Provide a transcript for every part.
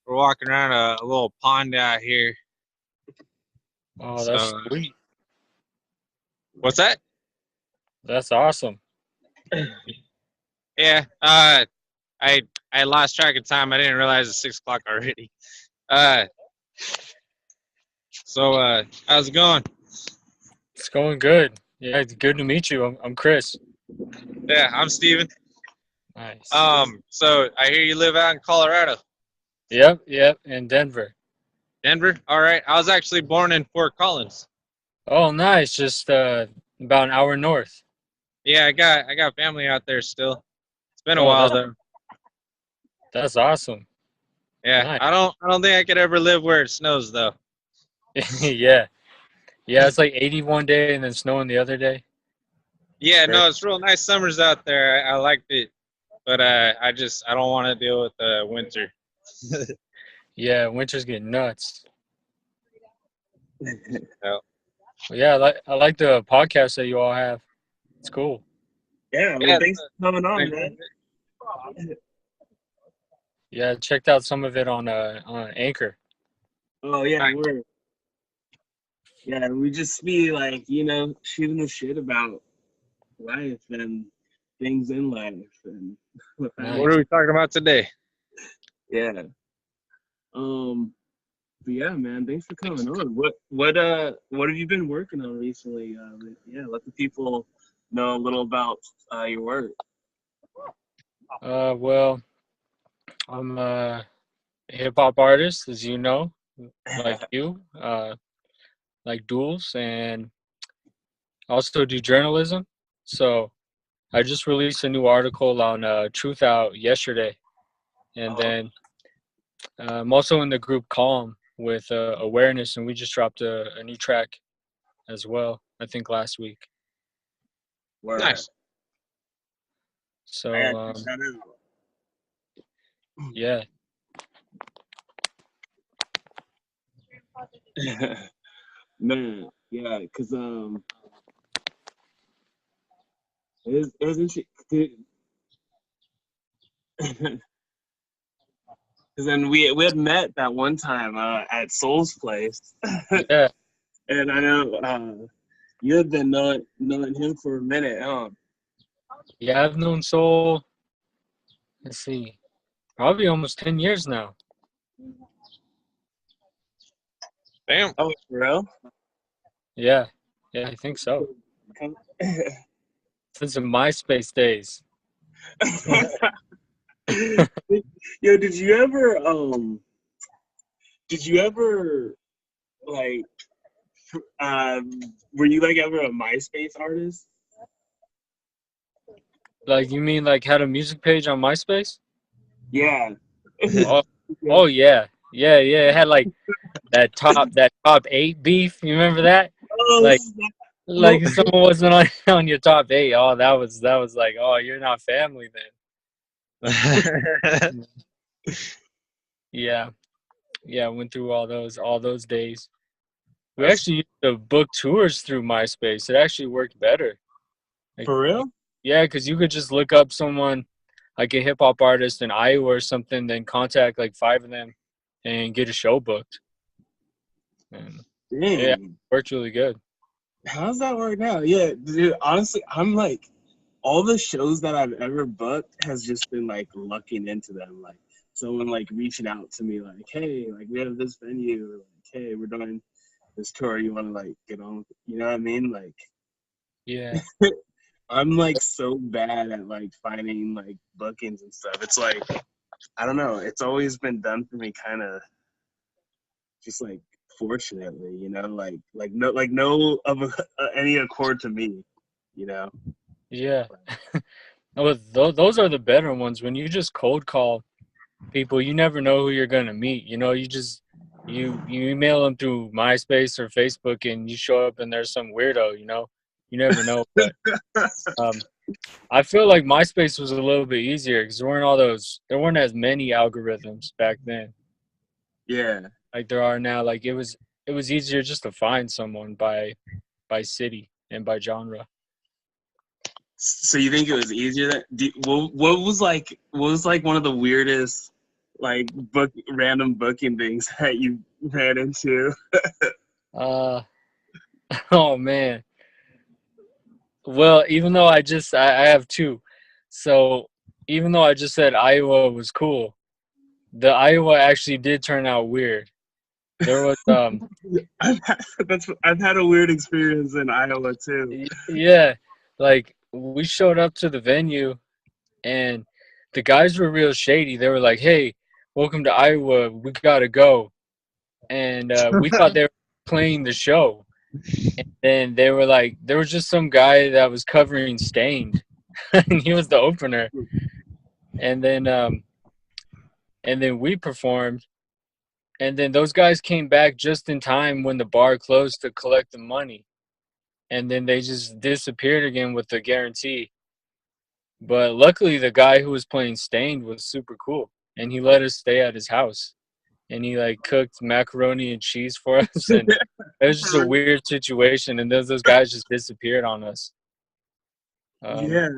we're walking around a little pond out here. Oh, So, that's sweet. what's that? That's awesome. Yeah. I lost track of time. I didn't realize it's 6 o'clock already. How's it going? It's going good. Yeah, it's good to meet you. I'm Chris. Yeah, I'm Steven. Nice. So I hear you live out in Colorado. Yep, in Denver. Denver? All right. I was actually born in Fort Collins. Oh, nice. Just about an hour north. Yeah, I got family out there still. It's been a Oh, while though. that's awesome. Yeah, Nice. I don't think I could ever live where it snows though. Yeah. Yeah, it's like 80 one day and then snowing the other day. Yeah, Great. no, it's real nice summers out there. I liked it, but I don't want to deal with the winter. Yeah, winters get nuts. So, But yeah, I like the podcast that you all have. It's cool. Yeah, well, yeah, thanks for coming on, man. Yeah, I checked out some of it on Anchor. Oh yeah, Nice. we just be like, shooting the shit about life and things in life and Nice. what are we talking about today? yeah. But yeah, man, thanks for coming on. What have you been working on recently? Yeah, let the people know a little about your work. Well, I'm a hip hop artist, as you know, like you, like duels, and also do journalism. So I just released a new article on Truthout yesterday, and then I'm also in the group Calm with Awareness, and we just dropped a new track as well. I think last week. Where Nice. So I gotta check that yeah, out. Man, yeah, cause it was interesting. Cause then we had met that one time at Soul's place, yeah, and I know you had been knowing him for a minute, huh? yeah. I've known Soul. Let's see, probably almost 10 years now. Damn. Oh, for real? Yeah, yeah, I think so. Since the MySpace days. Yo, did you ever like were you like ever a MySpace artist? Like you mean like had a music page on MySpace? Yeah. Oh, oh yeah, yeah. It had like that top 8 beef. You remember that? Oh, Like if someone wasn't on on your top 8, oh that was like, oh, you're not family then. Yeah, yeah. Went through all those days. We actually used to book tours through MySpace. It actually worked better. Like, for real? yeah, because you could just look up someone like a hip hop artist in Iowa or something, then contact like 5 of them and get a show booked. And yeah, Dang. worked really good. How's that work out? Yeah, dude, honestly, I'm like, all the shows that I've ever booked has just been like lucking into them. Like someone like reaching out to me like, hey, like we have this venue, or like, hey, we're doing this tour, you wanna like get on, you know what I mean? Like Yeah, I'm like so bad at like finding like bookings and stuff. It's like I don't know, it's always been done for me kinda just like fortunately, no of any accord to me, you know. yeah. Oh, those are the better ones. When you just cold call people, you never know who you're gonna meet. You email them through MySpace or Facebook, and you show up and there's some weirdo. You never know. But I feel like MySpace was a little bit easier because there weren't as many algorithms back then Yeah. like there are now. Like it was easier just to find someone by city and by genre. So you think it was easier what was like one of the weirdest like random booking things that you ran into? Uh, oh man. Well, even though I have two. So even though I just said Iowa was cool, the Iowa actually did turn out weird. There was I've had a weird experience in Iowa too. yeah, like we showed up to the venue and the guys were real shady. They were like, "Hey, welcome to Iowa. We gotta go," and we thought they were playing the show. And then they were like, there was just some guy that was covering Stained, and he was the opener. And then we performed, and then those guys came back just in time when the bar closed to collect the money, and then they just disappeared again with the guarantee. But luckily, the guy who was playing Stained was super cool, and he let us stay at his house, and he like cooked macaroni and cheese for us, and it was just a weird situation. And those guys just disappeared on us. Yeah.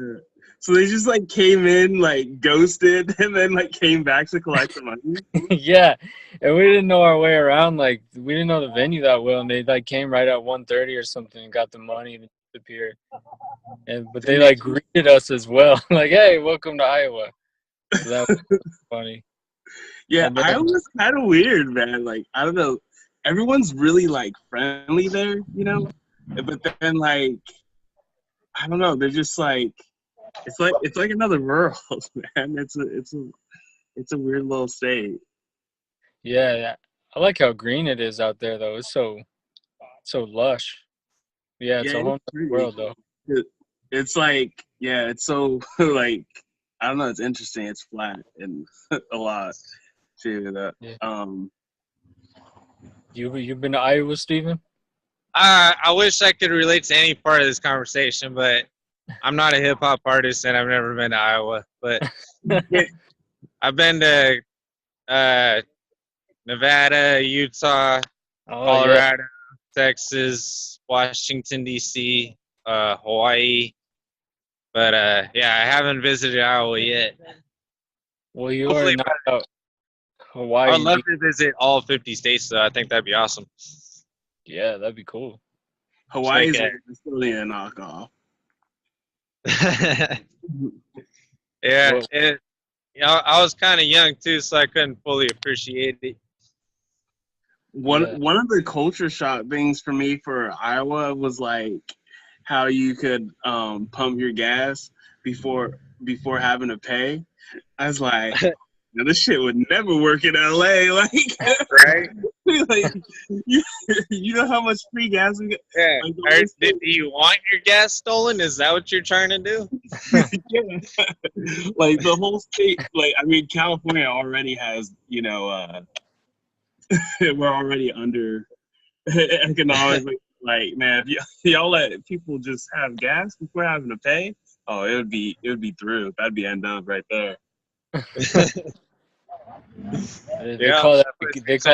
So they just like came in, like ghosted, and then like came back to collect the money. Yeah, and we didn't know our way around. Like we didn't know the venue that well, and they like came right at 1:30 or something and got the money and disappeared. But they like greeted us as well, like, "Hey, welcome to Iowa." So that was funny. Yeah, And then, Iowa's kind of weird, man. Like I don't know, everyone's really like friendly there, you know. But then like I don't know, they're just like it's like another world, man. It's a weird little state. yeah, I like how green it is out there, though. It's so lush. Yeah, it's Yeah, a whole it's other pretty. world, though. It's like yeah, it's so like I don't know, it's interesting. It's flat and a lot too. That Yeah. You've been to Iowa, Steven? I wish I could relate to any part of this conversation, but I'm not a hip hop artist and I've never been to Iowa. But I've been to Nevada, Utah, Oh yeah. Colorado, Texas, Washington D.C., Hawaii. But yeah, I haven't visited Iowa yet. Well, you Hopefully, are not out. I Hawaii. would love to visit all 50 states, though. I think that'd be awesome. Yeah, that'd be cool. Hawaii is Like really a knockoff. yeah, Well, you know, I was kind of young too, so I couldn't fully appreciate it. One of the culture shock things for me for Iowa was like how you could pump your gas before having to pay. I was like, now this shit would never work in LA. Like, Right? like you know how much free gas we get? Yeah. Like, Do you want your gas stolen? Is that what you're trying to do? yeah. Like the whole state, like I mean, California already has, you know, we're already under economically. Like, man, if y'all let people just have gas before having to pay, oh, it would be through. That'd be end up right there. they call that a gas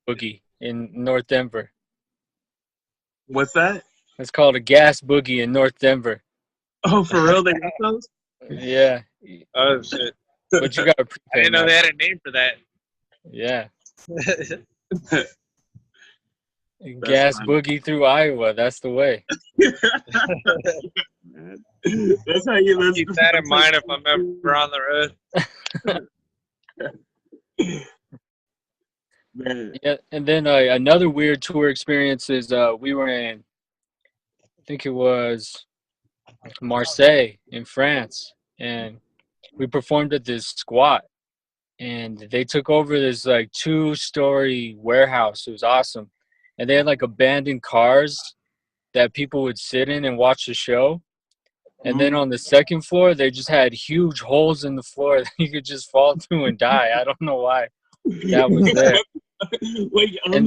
boogie in North Denver. What's that? It's called a gas boogie in North Denver. Oh, for real? They got those? Yeah. Oh shit! But you gotta I prepay. didn't know they had a name for that. Yeah. Gas boogie through Iowa. That's the way. That's how you live. Keep that in mind if I'm ever on the road. Man. Yeah, and then another weird tour experience is we were in, I think it was Marseille in France, and we performed at this squat, and they took over this like 2-story warehouse. It was awesome, and they had like abandoned cars that people would sit in and watch the show. And then on the second floor, they just had huge holes in the floor that you could just fall through and die. I don't know why that was there. Like And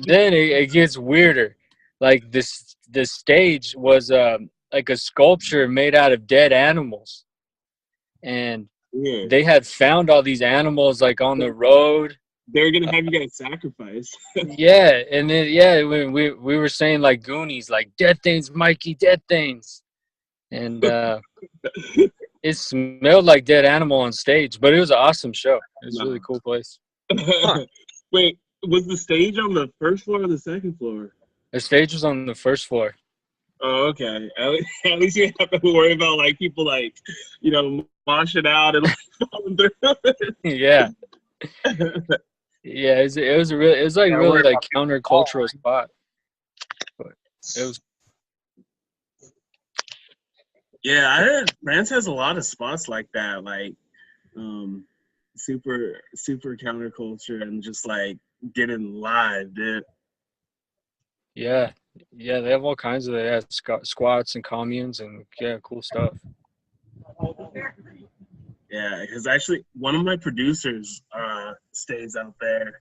then it gets weirder. Like the stage was like a sculpture made out of dead animals, and they had found all these animals like on the road. They're gonna have you guys sacrifice. Yeah, and then we were saying like Goonies, like dead things, Mikey, dead things, and it smelled like dead animal on stage, but it was an awesome show. It was a really No. cool place. Wait, was the stage on the first floor or the second floor? The stage was on the first floor. Oh, okay. At least you have to worry about like people like, moshing out and like falling through. Yeah. Yeah, it was like Yeah, really worry like about people countercultural spot. But it was Yeah, I heard France has a lot of spots like that, like super counterculture and just like getting live, dude. yeah. Yeah, they have all kinds of squats and communes and yeah, cool stuff. Yeah, because actually one of my producers stays out there,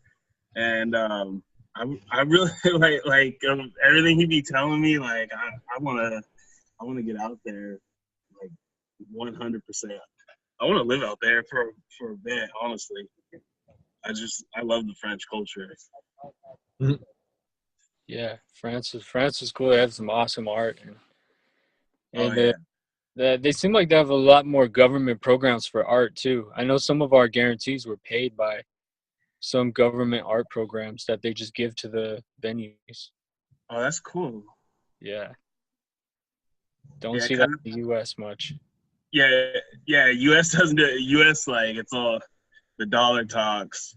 and I really like everything he be telling me. Like I wanna get out there like 100%. I want to live out there for a bit, honestly. I love the French culture. Yeah, France is cool. They have some awesome art Oh and yeah. they seem like they have a lot more government programs for art too. I know some of our guarantees were paid by some government art programs that they just give to the venues. Oh, that's cool. Yeah. Don't Yeah, see that in the US much. yeah, yeah. U.S. doesn't do it. U.S. like it's all the dollar talks,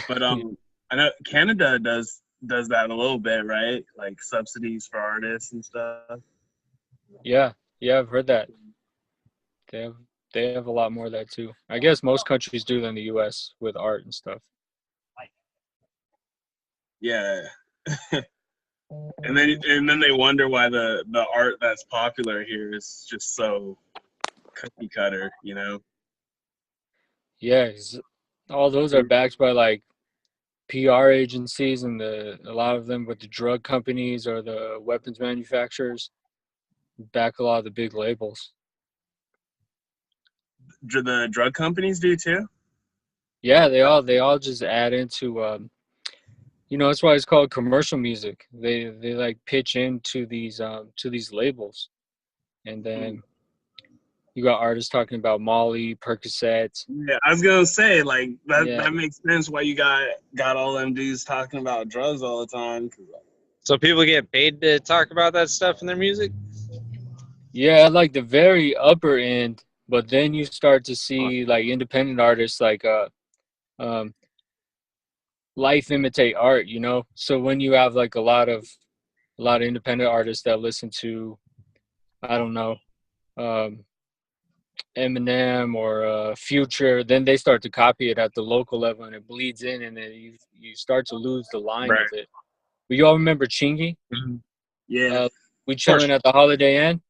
but I know Canada does that a little bit, right? Like subsidies for artists and stuff. Yeah. Yeah, I've heard that. They have they have a lot more of that too. I guess most countries do than the US with art and stuff. Yeah, and then they wonder why the art that's popular here is just so cookie cutter, you know? Yeah, 'cause all those are backed by like PR agencies and a lot of them with the drug companies or the weapons manufacturers back a lot of the big labels. The drug companies do too. Yeah, they all just add into that's why it's called commercial music. They like pitch into these labels, and Hmm. then you got artists talking about Molly, Percocet. Yeah, I was gonna say like Yeah, that makes sense why you got all them dudes talking about drugs all the time. So people get paid to talk about that stuff in their music? yeah, like the very upper end, but then you start to see like independent artists like um life imitate art, you know? So when you have like a lot of independent artists that listen to, I don't know, um Eminem or Future, then they start to copy it at the local level and it bleeds in and then you start to lose the line Right. of it. But you all remember Chingy? Yeah, Uh we Of course. chilling at the Holiday Inn?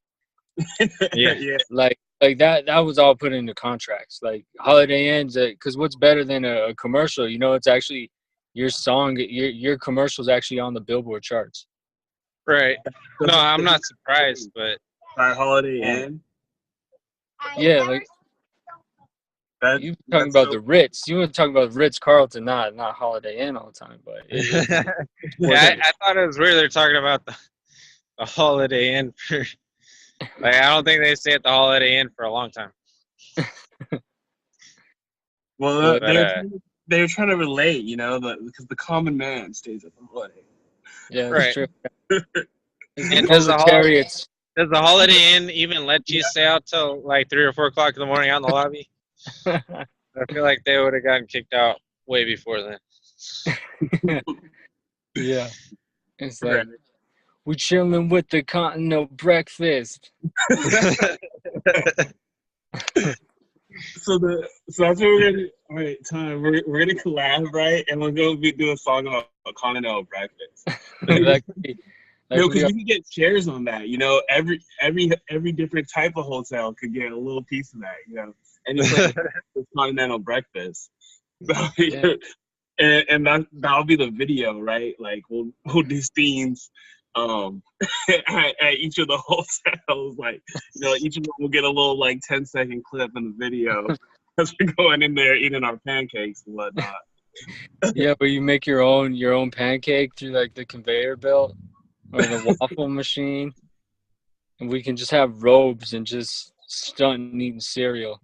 Yeah. yeah. Like that was all put into contracts. Like Holiday Inns, because what's better than a commercial? You know, it's actually your song, your commercial's actually on the Billboard charts. Right. No, I'm not surprised, but By Holiday Um, Inn. yeah, like you talking That's about so. the Ritz. You want to talk about Ritz Carlton, not Holiday Inn all the time, but it yeah, I thought it was weird they're talking about the Holiday Inn for like I don't think they stay at the Holiday Inn for a long time. Well, but But they're trying to relate, because the common man stays at the Holiday Inn. yeah, it's right. true. It's the And does proletariats. the Holiday Inn even let you stay out till like 3 or 4 o'clock in the morning out in the lobby? I feel like they would have gotten kicked out way before then. Yeah, it's Right. like we chilling with the continental breakfast. So that's what we're gonna. All right, time. We're gonna collab, right? And we're gonna be doing a song about continental breakfast. that could be, that No, could be because we can get shares on that. Every different type of hotel could get a little piece of that. Any place with continental breakfast. yeah. And that'll be the video, right? Like we'll do scenes at each of the hotels. Like each of them will get a little like 10-second clip in the video as we're going in there eating our pancakes and whatnot. Yeah, but you make your own pancake through like the conveyor belt or the waffle machine, and we can just have robes and just stunting eating cereal.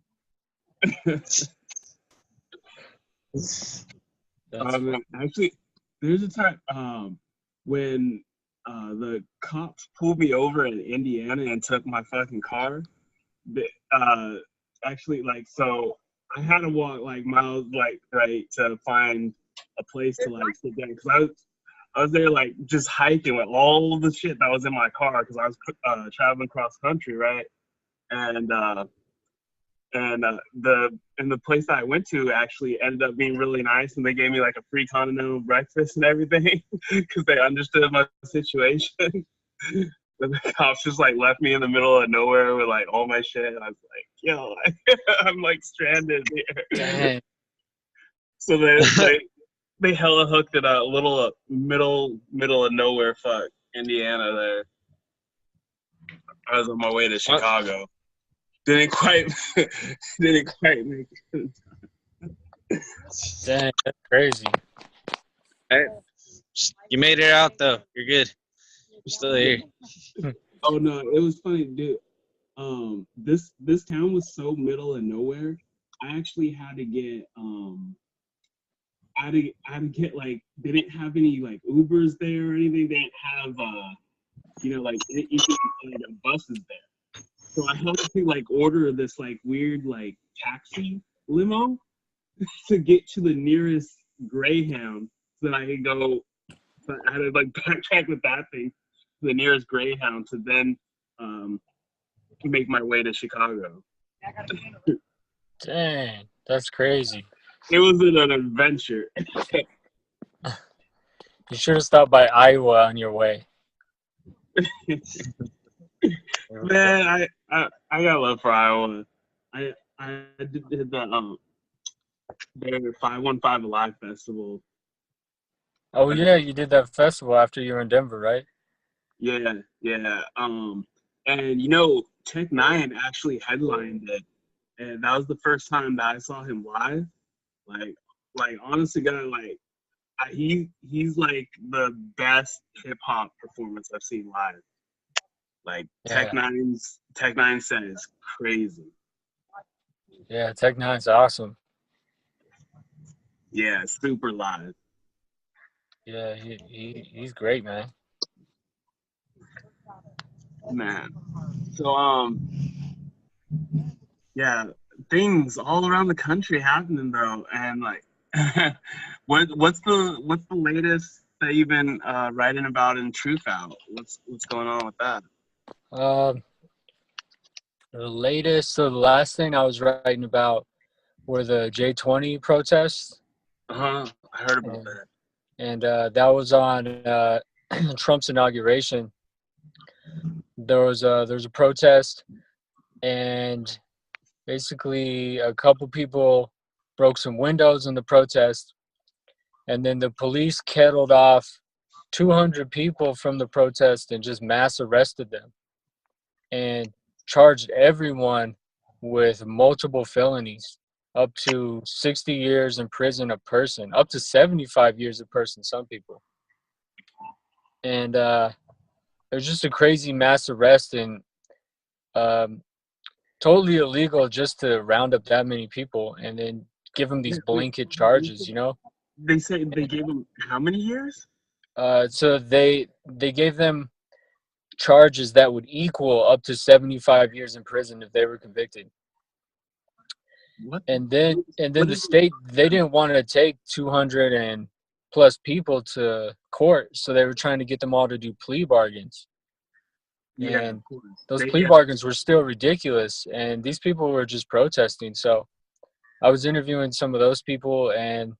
Actually, there's a time when the cops pulled me over in Indiana and took my fucking car. Actually, like, so I had to walk like miles, like, right, to find a place to like sit down, because I was there like just hiking with all the shit that was in my car, because I was traveling cross country, right? And the place that I went to actually ended up being really nice, and they gave me like a free continental breakfast and everything because they understood my situation. But the cops just like left me in the middle of nowhere with like all my shit, and I was like, yo, I'm like stranded here. Dang. So they hella hooked it a little middle of nowhere, fuck Indiana there. I was on my way to Chicago. Didn't quite make it. Dang, that's crazy. Hey, you made it out though. You're good. You're still here. Oh no, it was funny, dude. This town was so middle of nowhere. I actually had to get I had to get like, they didn't have any like Ubers there or anything. They didn't have like even buses there. So I had to like order this like weird like taxi limo to get to the nearest Greyhound so that I could go. So I had to like backtrack with that thing to the nearest Greyhound to then make my way to Chicago. Dang, that's crazy. It was an adventure. You should have stopped by Iowa on your way. Man, I got love for Iowa. I did the their 515 Alive Festival. Oh yeah, you did that festival after you were in Denver, right? Yeah. And Tech Nine actually headlined it, and that was the first time that I saw him live. Like honestly, God, like he's like the best hip hop performance I've seen live. Like Yeah. Tech Nine set is crazy. Yeah, Tech Nine's awesome. Yeah, super live. Yeah, he's great, man. Man. So yeah, things all around the country happening though, and like what's the latest that you've been writing about in Truthout? What's going on with that? The last thing I was writing about were the J20 protests. I heard about that. And that was on Trump's inauguration. There was a protest, and basically a couple people broke some windows in the protest, and then the police kettled off 200 people from the protest and just mass arrested them and charged everyone with multiple felonies, up to 60 years in prison a person, up to 75 years a person, some people. And it was just a crazy mass arrest, and totally illegal just to round up that many people and then give them these blanket charges, They say they gave them how many years? So they gave them charges that would equal up to 75 years in prison if they were convicted. What? And then the state, they didn't want to take 200 and plus people to court, so they were trying to get them all to do plea bargains. Yeah, and those plea bargains were still ridiculous, and these people were just protesting. So I was interviewing some of those people, and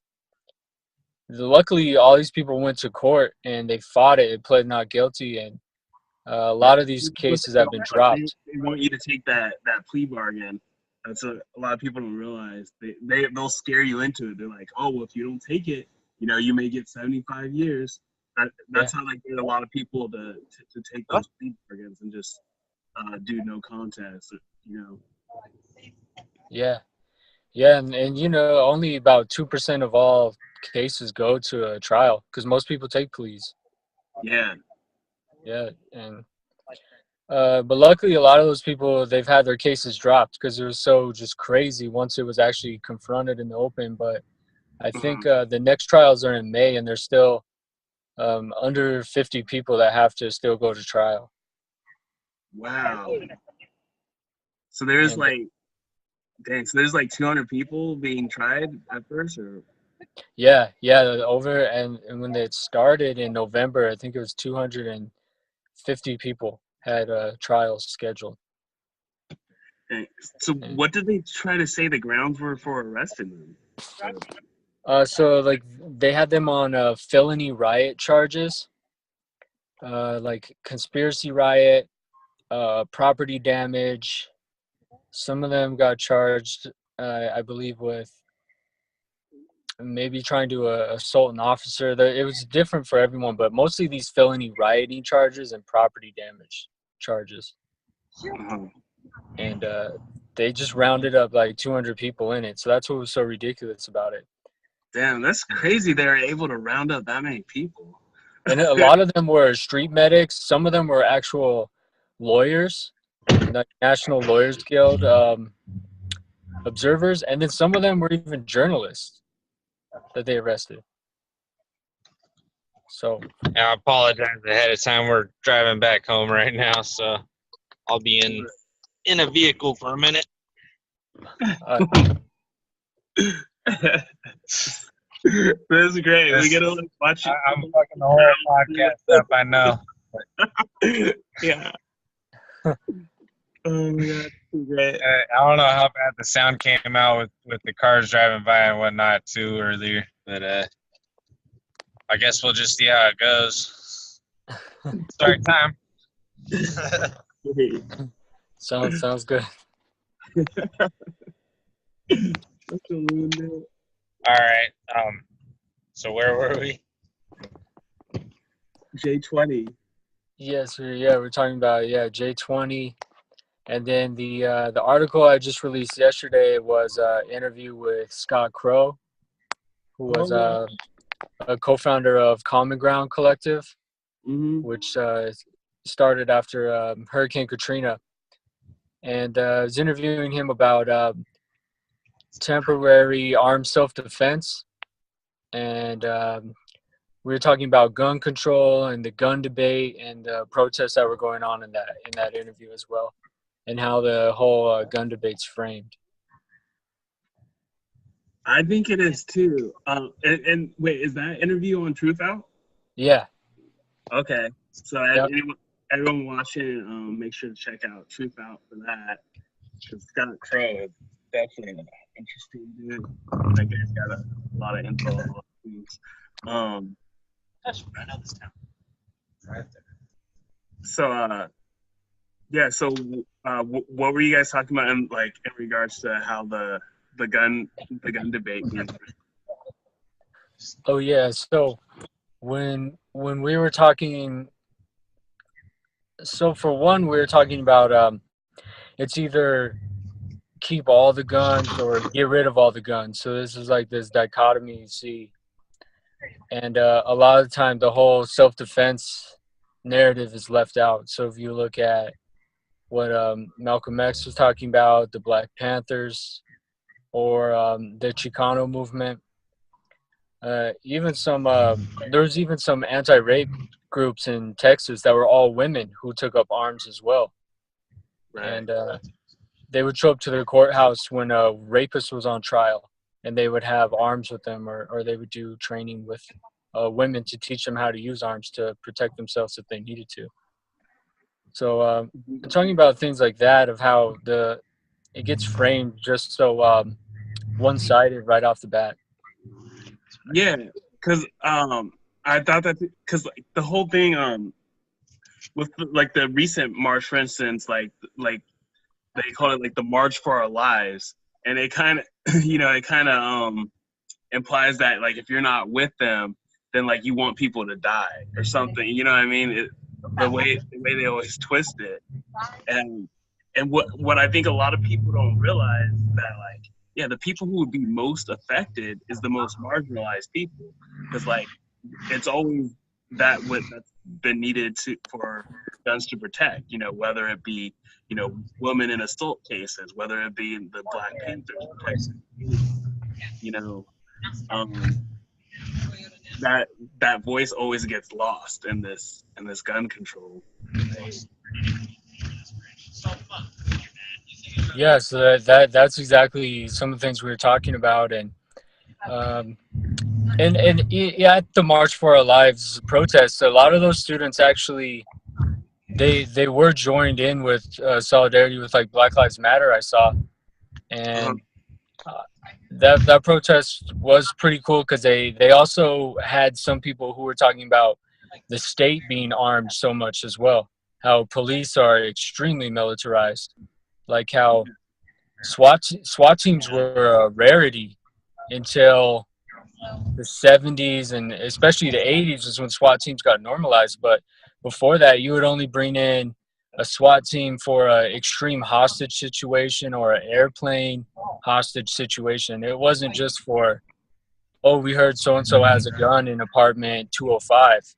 luckily all these people went to court and they fought it and pled not guilty, and a lot of these cases have been dropped. They want you to take that plea bargain. That's a lot of people don't realize. They'll scare you into it. They're like, oh, well, if you don't take it, you may get 75 years. That's how they get a lot of people to take those plea bargains and just do no contest. Yeah, and only about 2% of all cases go to a trial because most people take pleas. Yeah. Yeah, and But luckily, a lot of those people, they've had their cases dropped because it was so just crazy once it was actually confronted in the open. But I think the next trials are in May, and there's still under 50 people that have to still go to trial. Wow. So there's And like, dang, so there's like 200 people being tried at first, or? yeah, over and when it started in November, I think it was 250 people had trials scheduled. Dang. So And, what did they try to say the grounds were for arresting them? so like they had them on felony riot charges, like conspiracy riot, property damage. Some of them got charged, I believe, with maybe trying to assault an officer. It was different for everyone, but mostly these felony rioting charges and property damage charges. Uh-huh. And they just rounded up like 200 people in it. So that's what was so ridiculous about it. Damn, that's crazy. They were able to round up that many people. And a lot of them were street medics. Some of them were actual lawyers, like National Lawyers Guild observers. And then some of them were even journalists that they arrested. So I apologize ahead of time. We're driving back home right now, so I'll be in a vehicle for a minute. This is great. We get to like, watch it. I'm fucking the whole podcast up, I know. Yeah. Oh my god, great. I don't know how bad the sound came out with the cars driving by and whatnot too earlier, but I guess we'll just see how it goes. Start time. sounds good. All right. So where were we? J20. Yes, we're talking about J20, and then the article I just released yesterday was an interview with Scott Crow, who was a co-founder of Common Ground Collective, which started after Hurricane Katrina, and I was interviewing him about temporary armed self-defense, and we were talking about gun control and the gun debate and the protests that were going on in that interview as well, and how the whole gun debate's framed. I think it is too. And wait, is that interview on Truthout? Yeah. Okay. So Yep. everyone watching, make sure to check out Truthout for that. Because Scott Crow is definitely an interesting dude. That guy's got a lot of info on a lot of things. That's right out this town. Right there. So yeah. So what were you guys talking about in regards to how the gun debate went? Oh yeah. So when we were talking, so for one, we were talking about it's either keep all the guns or get rid of all the guns. So this is like this dichotomy you see, and a lot of the time the whole self-defense narrative is left out. So if you look at what Malcolm X was talking about, the Black Panthers, or the Chicano movement, even some there was even some anti-rape groups in Texas that were all women who took up arms as well. Right. And they would show up to the courthouse when a rapist was on trial, and they would have arms with them, or they would do training with women to teach them how to use arms to protect themselves if they needed to. So I'm talking about things like that, of how it gets framed just so one-sided right off the bat. Yeah, because I thought that because the whole thing with the recent march, for instance, like they call it the March for Our Lives, and it kind of implies that if you're not with them, then you want people to die or something. You know what I mean? The way they always twist it, and what I think a lot of people don't realize that the people who would be most affected is the most marginalized people, because it's always that's been needed for guns to protect, you know, whether it be, you know, women in assault cases, whether it be the Black Panthers protecting, you know, that voice always gets lost in this gun control. Yeah, so that's exactly some of the things we were talking about, and yeah, at the March for Our Lives protests, a lot of those students actually they were joined in with solidarity with like Black Lives Matter. I saw, and that protest was pretty cool because they also had some people who were talking about the state being armed so much as well. How police are extremely militarized, like how SWAT teams were a rarity until the 70s and especially the 80s is when SWAT teams got normalized. But before that, you would only bring in a SWAT team for an extreme hostage situation or an airplane hostage situation. It wasn't just for, oh, we heard so-and-so has a gun in apartment 205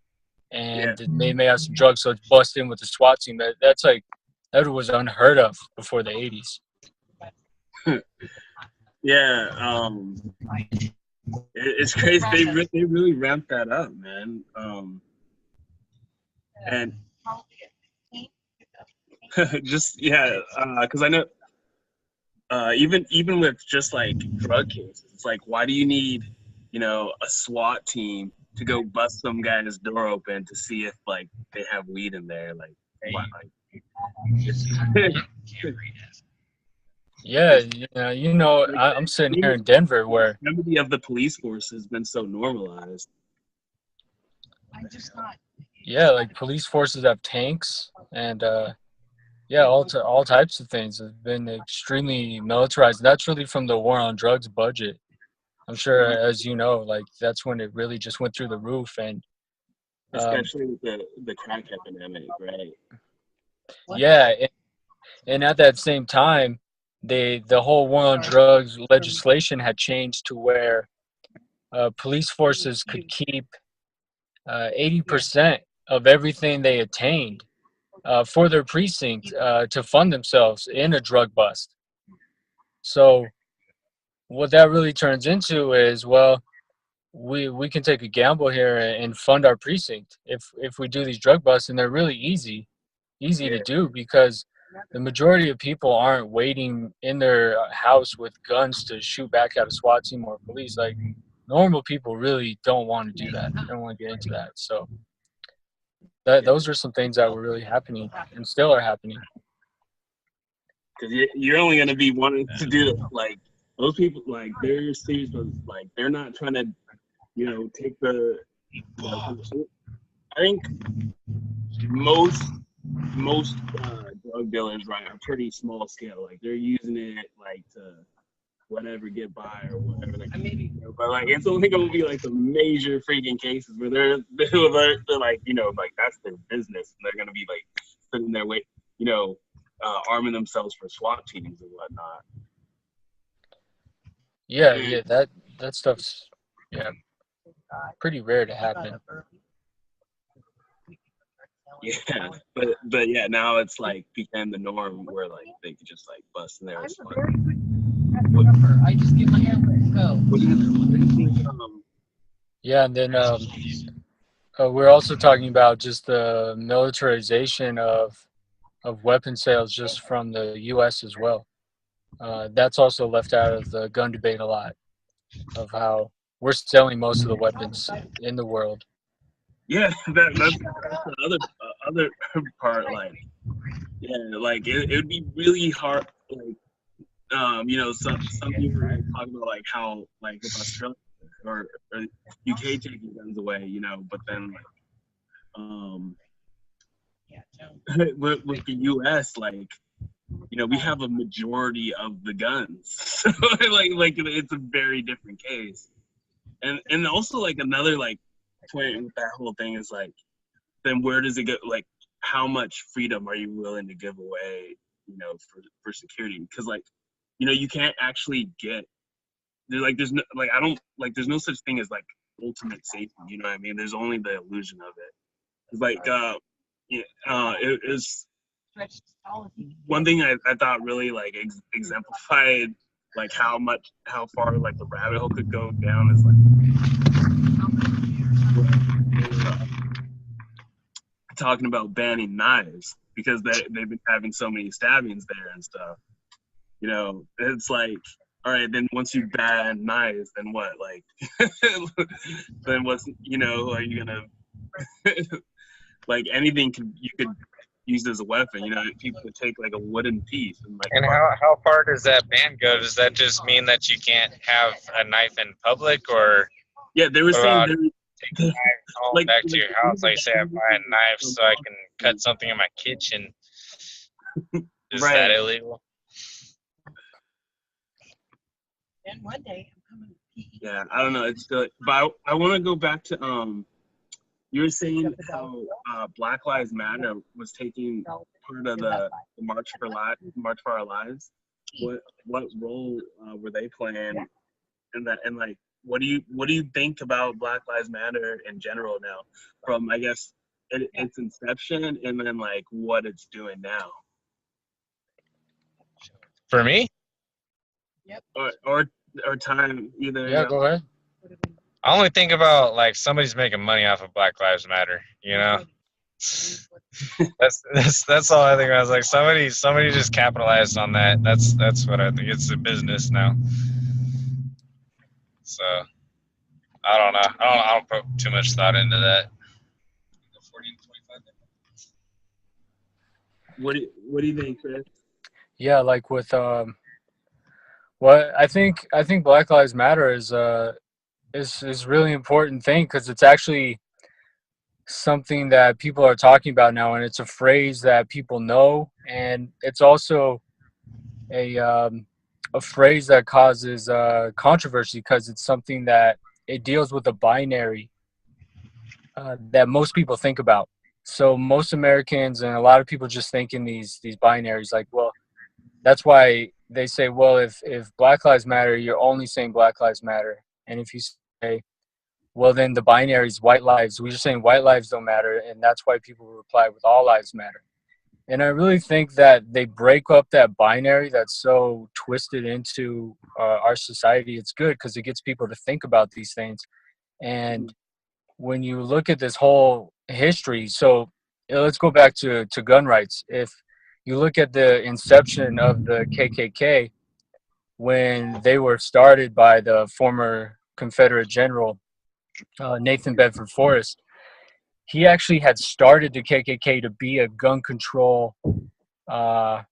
and they may have some drugs, so it's bust in with the SWAT team. That's like, that was unheard of before the 80s. Yeah, it's crazy. They really ramped that up, man. And just because I know even with just like drug cases, it's like, why do you need, you know, a SWAT team to go bust some guy's door open to see if like they have weed in there? Like, why? Like, Yeah, you know, I'm sitting here in Denver where the activity of the police force has been so normalized. Yeah, like police forces have tanks and yeah, all types of things have been extremely militarized. That's really from the war on drugs budget. I'm sure, as you know, like that's when it really just went through the roof. And especially with the crack epidemic, right? Yeah, and at that same time, the whole war on drugs legislation had changed to where police forces could keep 80% of everything they attained for their precinct to fund themselves in a drug bust. So what that really turns into is, well, we can take a gamble here and fund our precinct if we do these drug busts, and they're really easy to do because the majority of people aren't waiting in their house with guns to shoot back at a SWAT team or police. Like normal people really don't want to do that. They don't want to get into that. So those are some things that were really happening and still are happening. Because you're only going to be wanting to do like those people, like they're serious, like they're not trying to, you know, take the. You know, I think most drug dealers, right, are pretty small scale. Like they're using it like to whatever get by or whatever. Like, you know, but like it's only going to be like the major freaking cases where they're like, you know, like that's their business, and they're going to be like sitting there wait, you know. Arming themselves for SWAT teams and whatnot. Yeah, that stuff's pretty rare to happen. Yeah, but yeah, now it's like became the norm where like they could just like bust in there. I just get my hair go. What do you think? Yeah, and then we're also talking about just the militarization of weapon sales just from the U.S. as well. That's also left out of the gun debate a lot, of how we're selling most of the weapons in the world. Yeah, that's the other part. Like, yeah, like it would be really hard. Like, you know, some people like talk about like how like with Australia or UK taking guns away, you know, but then like with the US, like, you know, we have a majority of the guns. So like it's a very different case. And also like another like point with that whole thing is like, then where does it go? Like, how much freedom are you willing to give away, you know, for security? Because like, you know, you can't actually get there's no like there's no such thing as like ultimate safety. You know what I mean? There's only the illusion of it. It's like yeah, it was one thing I thought really like exemplified like how far like the rabbit hole could go down is like they were talking about banning knives because they've been having so many stabbings there and stuff. You know, it's like, all right, then once you ban knives, then what? Like, then what's, you know, are you gonna like anything you could use as a weapon? You know, people could take like a wooden piece and like. And how far does that ban go? Does that just mean that you can't have a knife in public, or Yeah, they were what saying about taking knives home like back to your house? Like, say I buy a knife so I can cut something in my kitchen. Is right. that illegal? Then one day I'm coming to pee. Yeah, I don't know. It's good, but I want to go back to you were saying how Black Lives Matter was taking part of the March for Our Lives. What role were they playing in that? And like, what do you think about Black Lives Matter in general now, from I guess its inception and then like what it's doing now? For me, Or time either. Yeah, go ahead. I only think about like somebody's making money off of Black Lives Matter. You know, that's all I think. I was like, somebody just capitalized on that. That's what I think. It's a business now. So I don't know. I don't put too much thought into that. What do you think, Chris? Yeah, like with what I think Black Lives Matter is really important thing because it's actually something that people are talking about now, and it's a phrase that people know, and it's also a phrase that causes controversy because it's something that it deals with a binary that most people think about. So most Americans and a lot of people just think in these binaries, like, well, that's why they say, well, if Black Lives Matter, you're only saying Black Lives Matter, and if you say, well, then the binary is white lives, we're just saying white lives don't matter, and that's why people reply with all lives matter. And I really think that they break up that binary that's so twisted into our society. It's good because it gets people to think about these things. And when you look at this whole history, so let's go back to gun rights. If you look at the inception of the KKK, when they were started by the former Confederate general Nathan Bedford Forrest, he actually had started the KKK to be a gun control type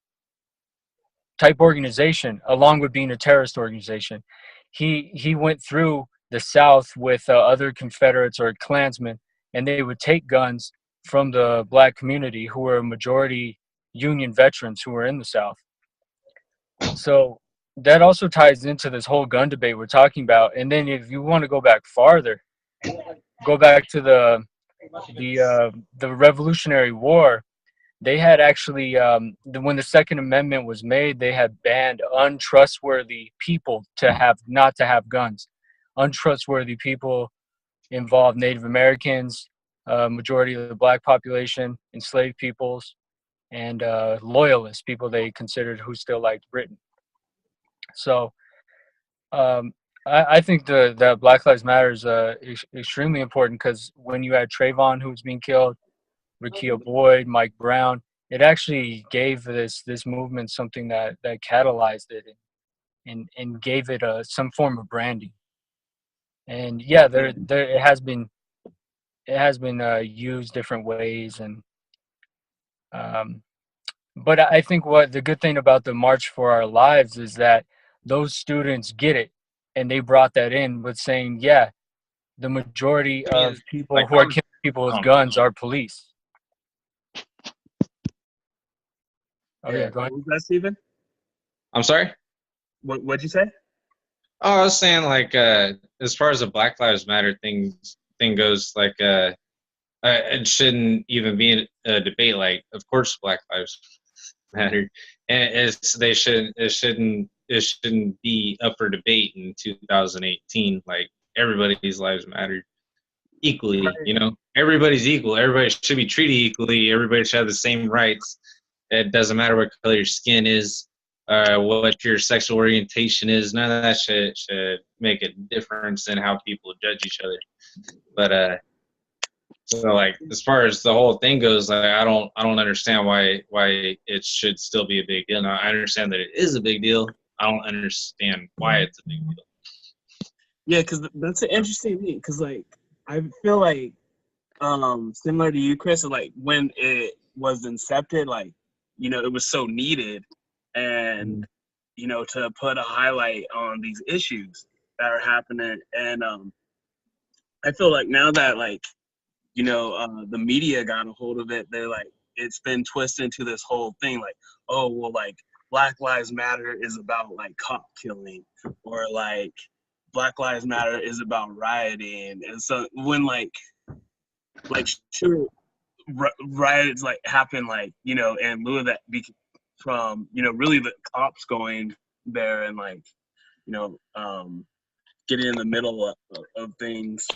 organization, along with being a terrorist organization. He went through the South with other Confederates or Klansmen, and they would take guns from the black community who were majority Union veterans who were in the South. So that also ties into this whole gun debate we're talking about. And then if you want to go back farther, go back to the Revolutionary War. They had actually, when the Second Amendment was made, they had banned untrustworthy people not to have guns. Untrustworthy people involved Native Americans, majority of the black population, enslaved peoples, and loyalists, people they considered who still liked Britain. So I think that Black Lives Matter is extremely important because when you had Trayvon who was being killed, Rekia Boyd, Mike Brown, it actually gave this movement something that catalyzed it and gave it some form of branding. And yeah, there it has been used different ways, and but I think what the good thing about the March for Our Lives is that those students get it, and they brought that in with saying, yeah, the majority of people like, who are killing people with guns are police. Oh yeah, go ahead. What was that, Steven? I'm sorry. What'd you say? Oh, I was saying like as far as the Black Lives Matter thing goes, like it shouldn't even be a debate. Like, of course, Black Lives Matter, and it shouldn't be up for debate in 2018. Like, everybody's lives matter. equally. Everybody's equal. Everybody should be treated equally. Everybody should have the same rights. It doesn't matter what color your skin is, what your sexual orientation is. None of that should make a difference in how people judge each other. But so like as far as the whole thing goes, like I don't understand why it should still be a big deal. Now I understand that it is a big deal. I don't understand why it's a big deal. Yeah, because that's an interesting thing. Because like I feel like similar to you, Chris, like when it was incepted, like it was so needed, and to put a highlight on these issues that are happening, and I feel like now that like the media got a hold of it, they're like it's been twisted into this whole thing, like, oh well, like Black Lives Matter is about like cop killing, or like Black Lives Matter is about rioting, and so when like sure riots like happen, like in lieu of that from really the cops going there and like getting in the middle of things,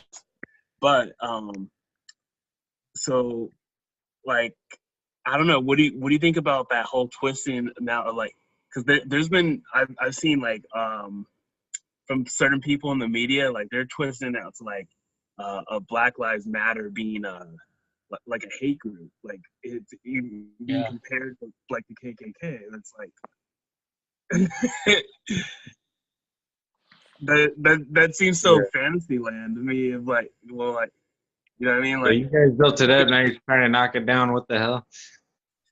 but so like I don't know, what do you think about that whole twisting now of like, because there's been I've seen like from certain people in the media, like they're twisting out to like a Black Lives Matter being like a hate group, like it's being compared to like the KKK. That's like that seems so fantasy land to me. Of like, well, like you know what I mean? Like you guys built it up, now you're trying to knock it down. What the hell?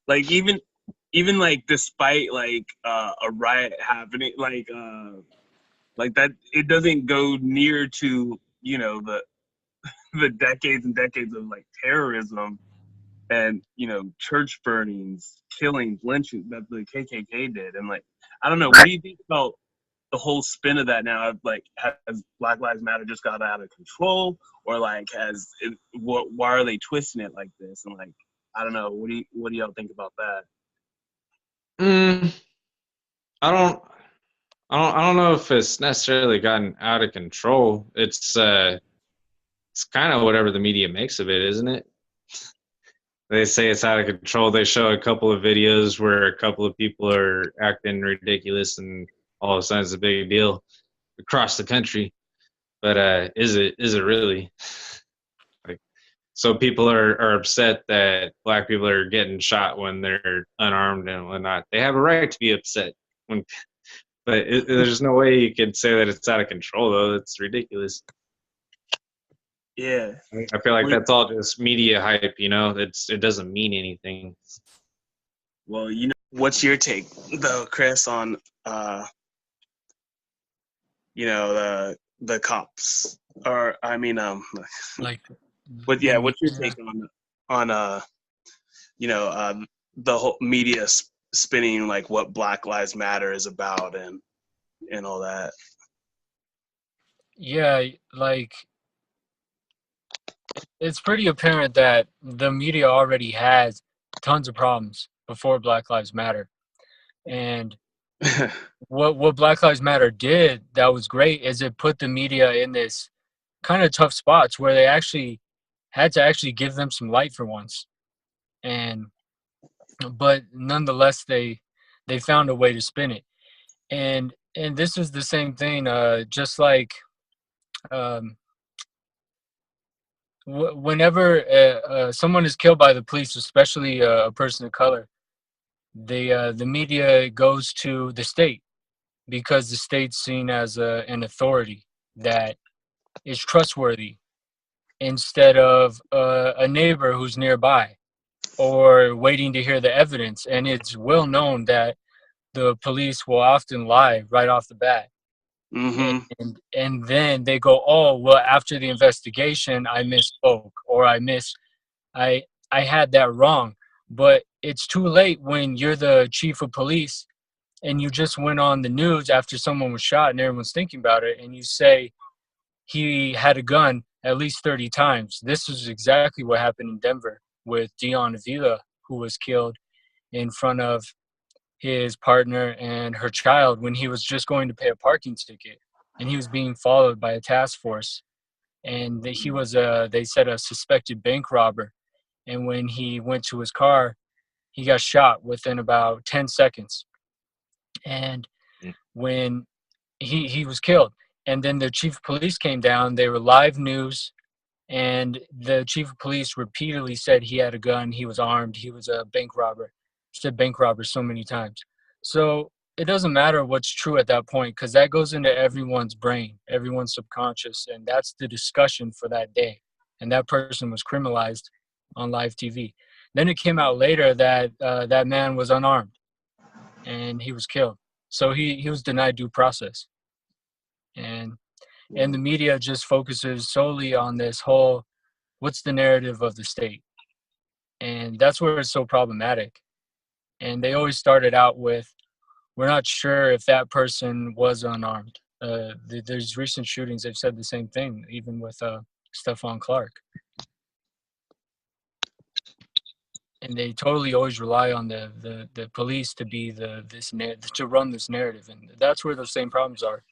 Like even like despite like a riot happening, like that, it doesn't go near to the decades and decades of like terrorism and church burnings, killings, lynchings that the KKK did. And like I don't know, what do you think about the whole spin of that now? Like, has Black Lives Matter just got out of control, or like why are they twisting it like this? And like I don't know, what do y'all think about that? I don't know if it's necessarily gotten out of control. It's kind of whatever the media makes of it, isn't it? They say it's out of control. They show a couple of videos where a couple of people are acting ridiculous, and all of a sudden it's a big deal across the country. But is it really? Like, so people are upset that black people are getting shot when they're unarmed and whatnot. They have a right to be upset but there's no way you could say that it's out of control, though. It's ridiculous. Yeah, I feel like that's all just media hype. It doesn't mean anything. Well, what's your take though, Chris, on the cops, or I mean like what's your take on the whole media spinning like what Black Lives Matter is about and all that? Yeah, like it's pretty apparent that the media already has tons of problems before Black Lives Matter. And what Black Lives Matter did that was great is it put the media in this kind of tough spots where they actually had to actually give them some light for once. But nonetheless they found a way to spin it. And this is the same thing, just like whenever someone is killed by the police, especially a person of color, the media goes to the state because the state's seen as an authority that is trustworthy instead of a neighbor who's nearby or waiting to hear the evidence. And it's well known that the police will often lie right off the bat. Mm-hmm. And then they go, oh, well, after the investigation, I misspoke, or I had that wrong. But it's too late when you're the chief of police and you just went on the news after someone was shot and everyone's thinking about it, and you say he had a gun at least 30 times. This is exactly what happened in Denver with Dion Avila, who was killed in front of his partner and her child when he was just going to pay a parking ticket, and he was being followed by a task force and he was they said a suspected bank robber. And when he went to his car, he got shot within about 10 seconds. And Mm. when he was killed, and then the chief of police came down, they were live news, and the chief of police repeatedly said he had a gun, he was armed, he was a bank robber. Said bank robber so many times. So it doesn't matter what's true at that point, because that goes into everyone's brain, everyone's subconscious, and that's the discussion for that day. And that person was criminalized on live TV. Then it came out later that that man was unarmed and he was killed. So he was denied due process. And the media just focuses solely on this whole, what's the narrative of the state? And that's where it's so problematic. And they always started out with, we're not sure if that person was unarmed. There's recent shootings, they've said the same thing, even with Stephon Clark. And they totally always rely on the police to be to run this narrative, and that's where those same problems are. And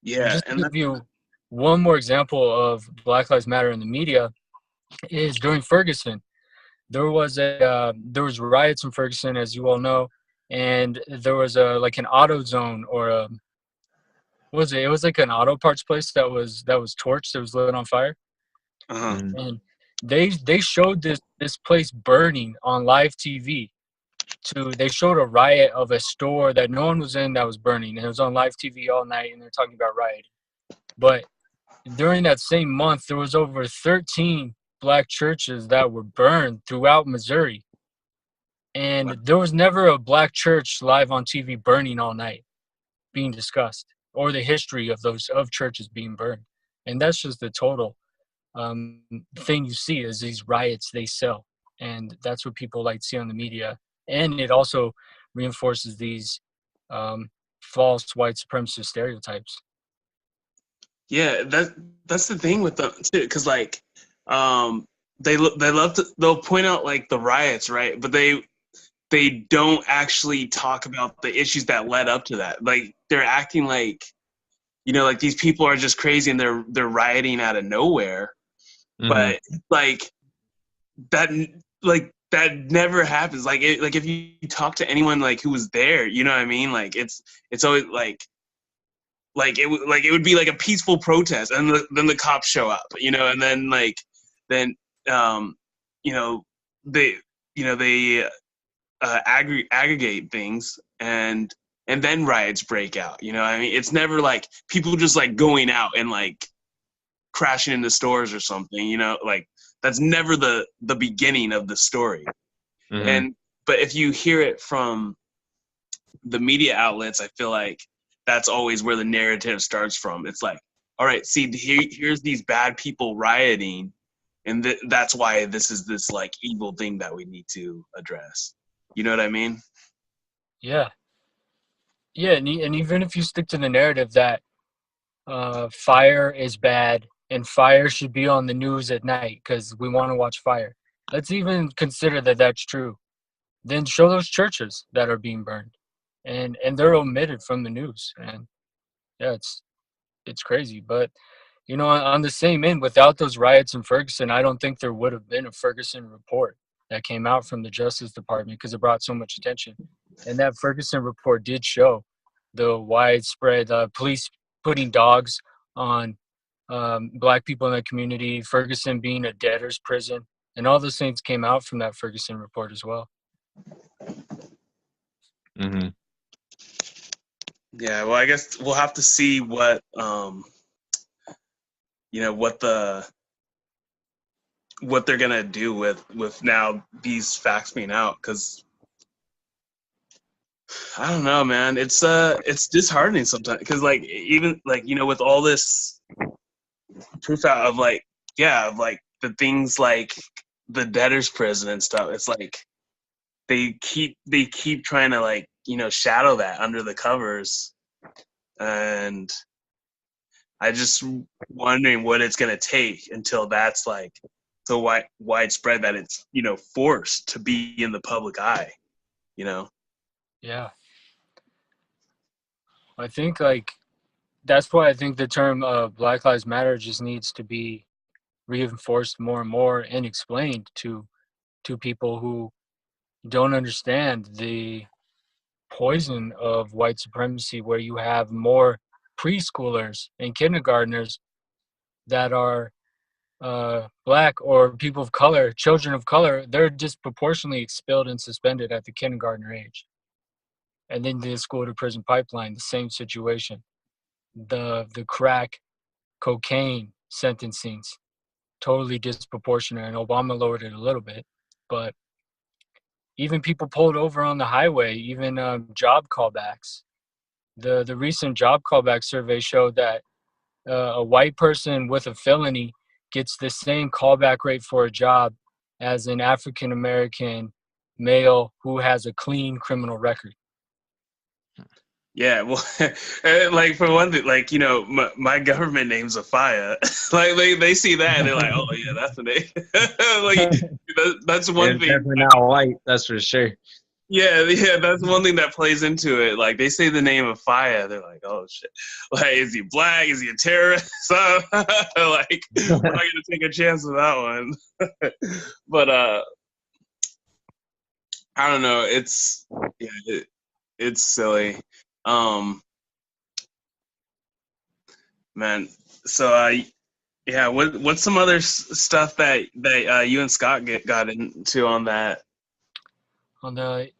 Yeah, just to and give you one more example of Black Lives Matter in the media is during Ferguson, there was riots in Ferguson, as you all know, and there was like an auto zone, or what was it? It was like an auto parts place that was torched, that was lit on fire. Mm. And they showed this place burning on live TV. They showed a riot of a store that no one was in that was burning, and it was on live TV all night, and they're talking about rioting. But during that same month, there was over 13 black churches that were burned throughout Missouri. And there was never a black church live on TV burning all night being discussed, or the history of churches being burned. And that's just the total thing you see is these riots they sell. And that's what people like to see on the media. And it also reinforces these false white supremacist stereotypes. yeah, that's the thing with them too, because like they'll point out like the riots, right? But they don't actually talk about the issues that led up to that. Like they're acting like, like these people are just crazy and they're rioting out of nowhere. Mhm. But like that never happens. Like if you talk to anyone like who was there, you know what I mean? Like it's always it would be like a peaceful protest, and then the cops show up, and then they aggregate things, and then riots break out. You know what I mean? It's never like people just like going out and like crashing into stores or something. Like that's never the beginning of the story. Mhm. But if you hear it from the media outlets, I feel like that's always where the narrative starts from. It's like, all right, see, here's these bad people rioting, and that's why this is this like evil thing that we need to address. You know what I mean? Yeah. Yeah, and even if you stick to the narrative that fire is bad and fire should be on the news at night because we want to watch fire, let's even consider that that's true. Then show those churches that are being burned, and they're omitted from the news. And yeah, it's crazy. But on the same end, without those riots in Ferguson, I don't think there would have been a Ferguson report that came out from the Justice Department, because it brought so much attention. And that Ferguson report did show the widespread police putting dogs on black people in the community, Ferguson being a debtor's prison, and all those things came out from that Ferguson report as well. Mhm. Yeah. Well, I guess we'll have to see what what they're gonna do with now these facts being out, because I don't know, man. It's disheartening sometimes, because like even like with all this proof out of like the things like the debtor's prison and stuff, it's like they keep trying to like shadow that under the covers, and I just wondering what it's gonna take until that's like so widespread that it's forced to be in the public eye. Yeah. I think like that's why I think the term Black Lives Matter just needs to be reinforced more and more and explained to people who don't understand the poison of white supremacy, where you have more preschoolers and kindergartners that are black or people of color, children of color. They're disproportionately expelled and suspended at the kindergartner age. And then the school to prison pipeline, the same situation. The crack cocaine sentencings, totally disproportionate, and Obama lowered it a little bit. But even people pulled over on the highway, even job callbacks. The recent job callback survey showed that a white person with a felony gets the same callback rate for a job as an African American male who has a clean criminal record. Yeah, well, like for one thing, like, you know, my government name's Afia. Like they see that and they're like, oh yeah, that's the name. Like that's one It's thing. definitely not white, that's for sure. Yeah, that's one thing that plays into it. Like they say the name of Fire, they're like, "Oh shit! Like, is he black? Is he a terrorist?" So, like, we're not gonna take a chance with that one. But I don't know. It's it's silly, man. So, yeah. What's some other stuff that you and Scott got into on that? On the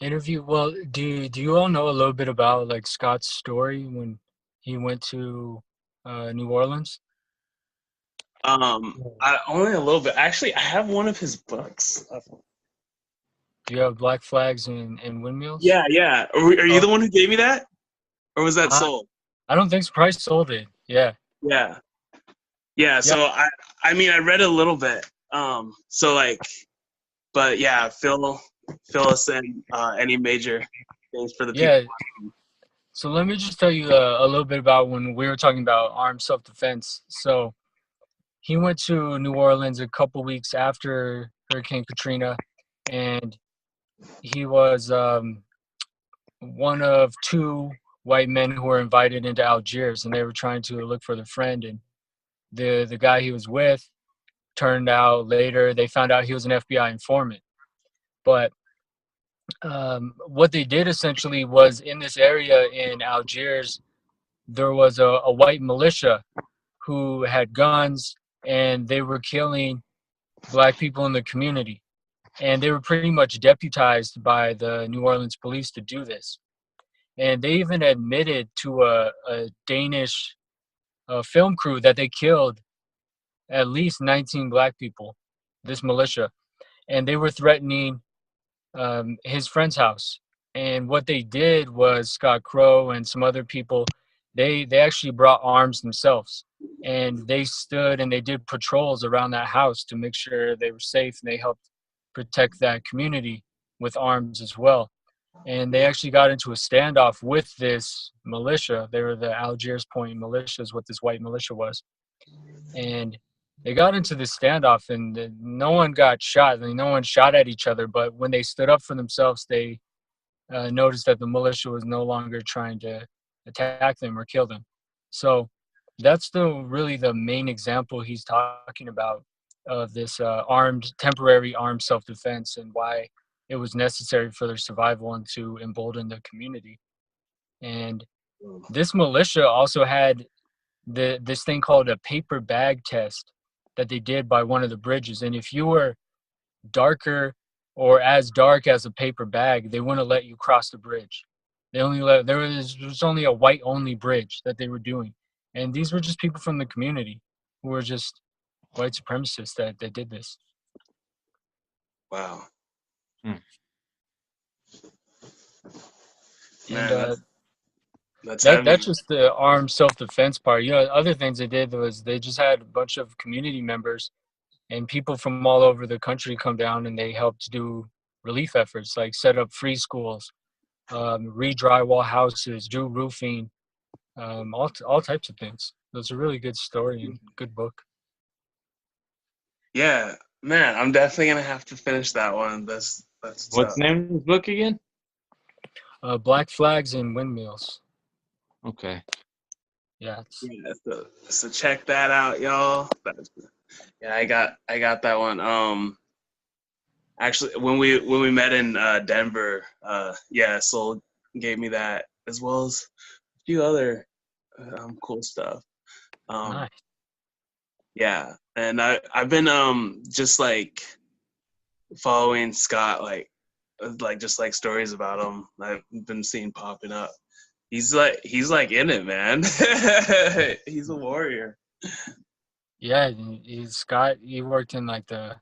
interview, well, do you all know a little bit about like Scott's story when he went to New Orleans? I only a little bit. Actually, I have one of his books. Do you have Black Flags and Windmills? Yeah. Are you the one who gave me that, or was that sold? I don't think Price sold it. Yeah. Yeah. So I mean, I read a little bit. So like, but yeah, fill us in any major things for the people. Yeah. So let me just tell you a little bit about when we were talking about armed self-defense. So he went to New Orleans a couple weeks after Hurricane Katrina, and he was one of two white men who were invited into Algiers, and they were trying to look for their friend. And the guy he was with turned out later, they found out he was an FBI informant. But what they did essentially was, in this area in Algiers, there was a white militia who had guns, and they were killing black people in the community. And they were pretty much deputized by the New Orleans police to do this. And they even admitted to a Danish film crew that they killed at least 19 black people, this militia. And they were threatening his friend's house. And what they did was, Scott Crow and some other people, they actually brought arms themselves. And they stood and they did patrols around that house to make sure they were safe, and they helped protect that community with arms as well. And they actually got into a standoff with this militia. They were the Algiers Point militia, is what this white militia was. And they got into this standoff, and no one got shot. I mean, no one shot at each other. But when they stood up for themselves, they noticed that the militia was no longer trying to attack them or kill them. So that's really the main example he's talking about of this temporary armed self-defense, and why it was necessary for their survival and to embolden the community. And this militia also had this thing called a paper bag test that they did by one of the bridges. And if you were darker or as dark as a paper bag, they wouldn't let you cross the bridge. They only there was only a white only bridge that they were doing. And these were just people from the community who were just white supremacists that did this. Wow. And that's that's just the armed self-defense part. You know, other things they did was they just had a bunch of community members and people from all over the country come down, and they helped do relief efforts, like set up free schools, re-drywall houses, do roofing, all types of things. It was a really good story and good book. Yeah, man, I'm definitely gonna have to finish that one. That's What's the name of this book again? Black Flags and Windmills. Okay. Yeah. Yeah, so check that out, y'all. Yeah, I got that one. Actually, when we met in Denver, yeah, Soul gave me that as well as a few other cool stuff. Nice. Yeah, and I've been just like following Scott, like just like stories about him. I've been seeing popping up. He's like in it, man. He's a warrior. Yeah, Scott. He worked in like the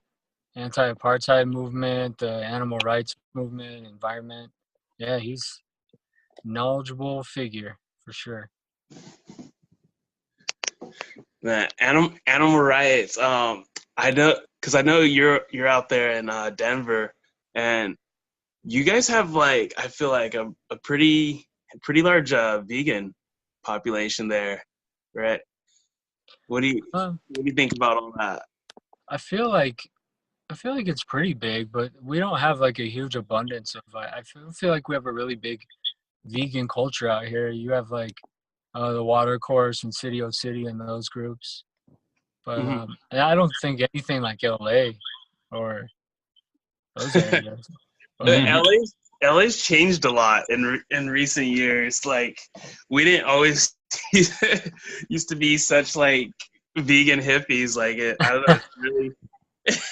anti-apartheid movement, the animal rights movement, environment. Yeah, he's knowledgeable figure for sure. Man, animal rights. I know because I know you're out there in Denver, and you guys have like I feel like a pretty large vegan population there, right? What do you Um, what do you think about all that? I feel like it's pretty big, but we don't have like a huge abundance of. I feel like we have a really big vegan culture out here. You have like the Water Course and City O City and those groups, but Mm-hmm. and I don't think anything like LA or those areas. But LA's changed a lot in recent years. Like we didn't always used to be such like vegan hippies. Like I don't know. It's really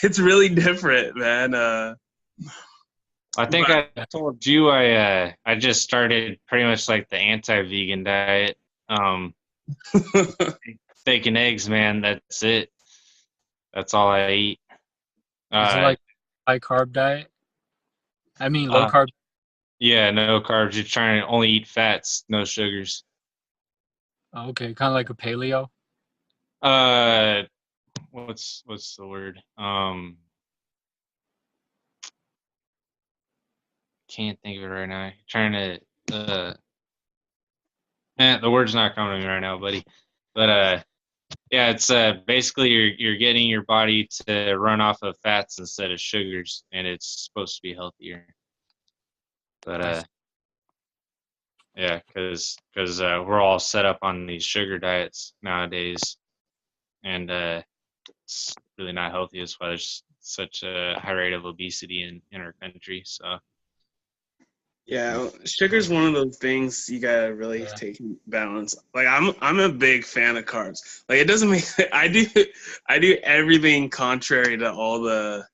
it's really different, man. I think I told you I just started pretty much like the anti-vegan diet. Steak and eggs, man. That's it. That's all I eat. is it like high carb diet? I mean low Uh, carb. yeah, no carbs. You're trying to only eat fats, no sugars. Okay, kind of like a paleo. Uh, what's the word? Can't think of it right now. Trying to the word's not coming to me right now, buddy. But yeah, it's basically you're getting your body to run off of fats instead of sugars, and it's supposed to be healthier. But yeah, because we're all set up on these sugar diets nowadays, and it's really not healthy. That's why there's such a high rate of obesity in our country. So Yeah, sugar's one of those things you gotta really take in balance. Like I'm a big fan of carbs. Like it doesn't make I do everything contrary to all the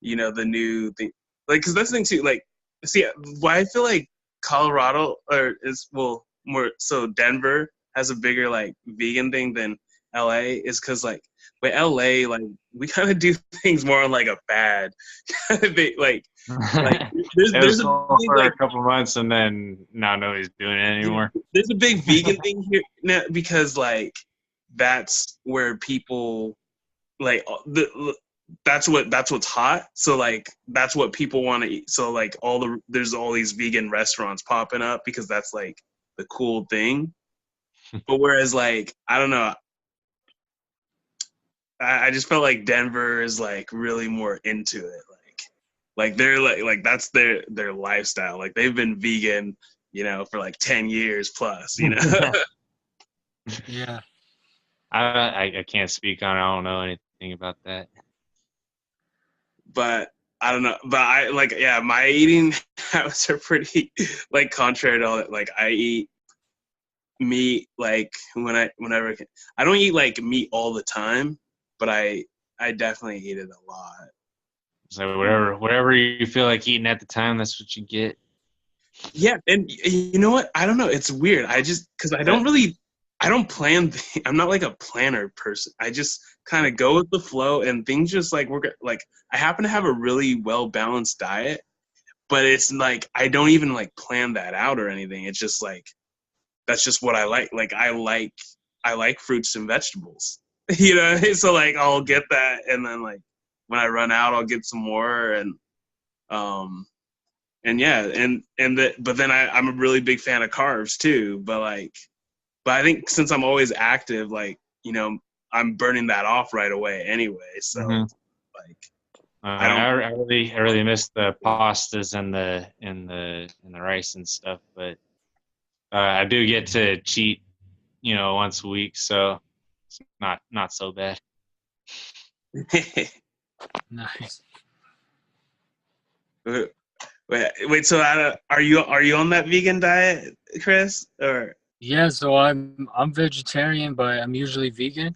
the new thing. Like because that's the thing too. Like see why I feel like Colorado or is well more so Denver has a bigger like vegan thing than LA is because like with LA like we kind of do things more on like a bad kind of thing. Like it was there's a cool big, for like a couple months, and then now nobody's doing it anymore. there's a big vegan thing here now because like that's where people like that's what's hot. So like that's what people want to eat. So like there's all these vegan restaurants popping up because that's like the cool thing. But whereas like I don't know, I just felt like Denver is like really more into it. Like they're like that's their lifestyle. Like they've been vegan, for like 10 years plus, Yeah. I can't speak on it. I don't know anything about that. But I don't know. But I like yeah, my eating habits are pretty like contrary to all that. Like I eat meat like whenever I can. I don't eat like meat all the time, but I definitely eat it a lot. So whatever you feel like eating at the time, that's what you get. Yeah, and you know what? I don't know. It's weird. I just because I don't plan. I'm not like a planner person. I just kind of go with the flow, and things just like work. Like I happen to have a really well balanced diet, but it's like I don't even like plan that out or anything. It's just like that's just what I like. Like I like fruits and vegetables. So like I'll get that, and then like when I run out, I'll get some more, um and yeah, but then I'm a really big fan of carbs too. But I think since I'm always active, like I'm burning that off right away anyway. So like I don't. I really miss the pastas and the rice and stuff, but I do get to cheat once a week, so it's not so bad. Nice. Wait. So are you on that vegan diet, Chris? Or Yeah, so I'm vegetarian, but I'm usually vegan,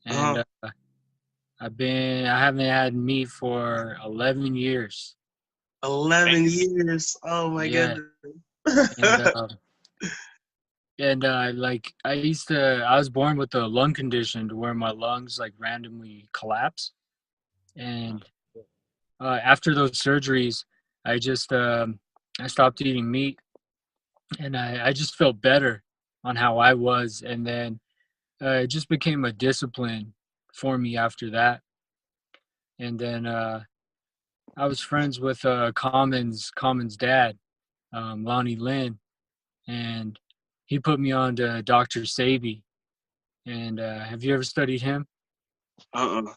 and I haven't had meat for 11 years. 11 years. Oh my Yeah, goodness. and like I was born with a lung condition to where my lungs like randomly collapse, and after those surgeries, I just I stopped eating meat, and I just felt better on how I was, and then it just became a discipline for me after that. And then I was friends with Common's dad, Lonnie Lynn, and he put me on to Dr. Sabi. And have you ever studied him? Uh-uh.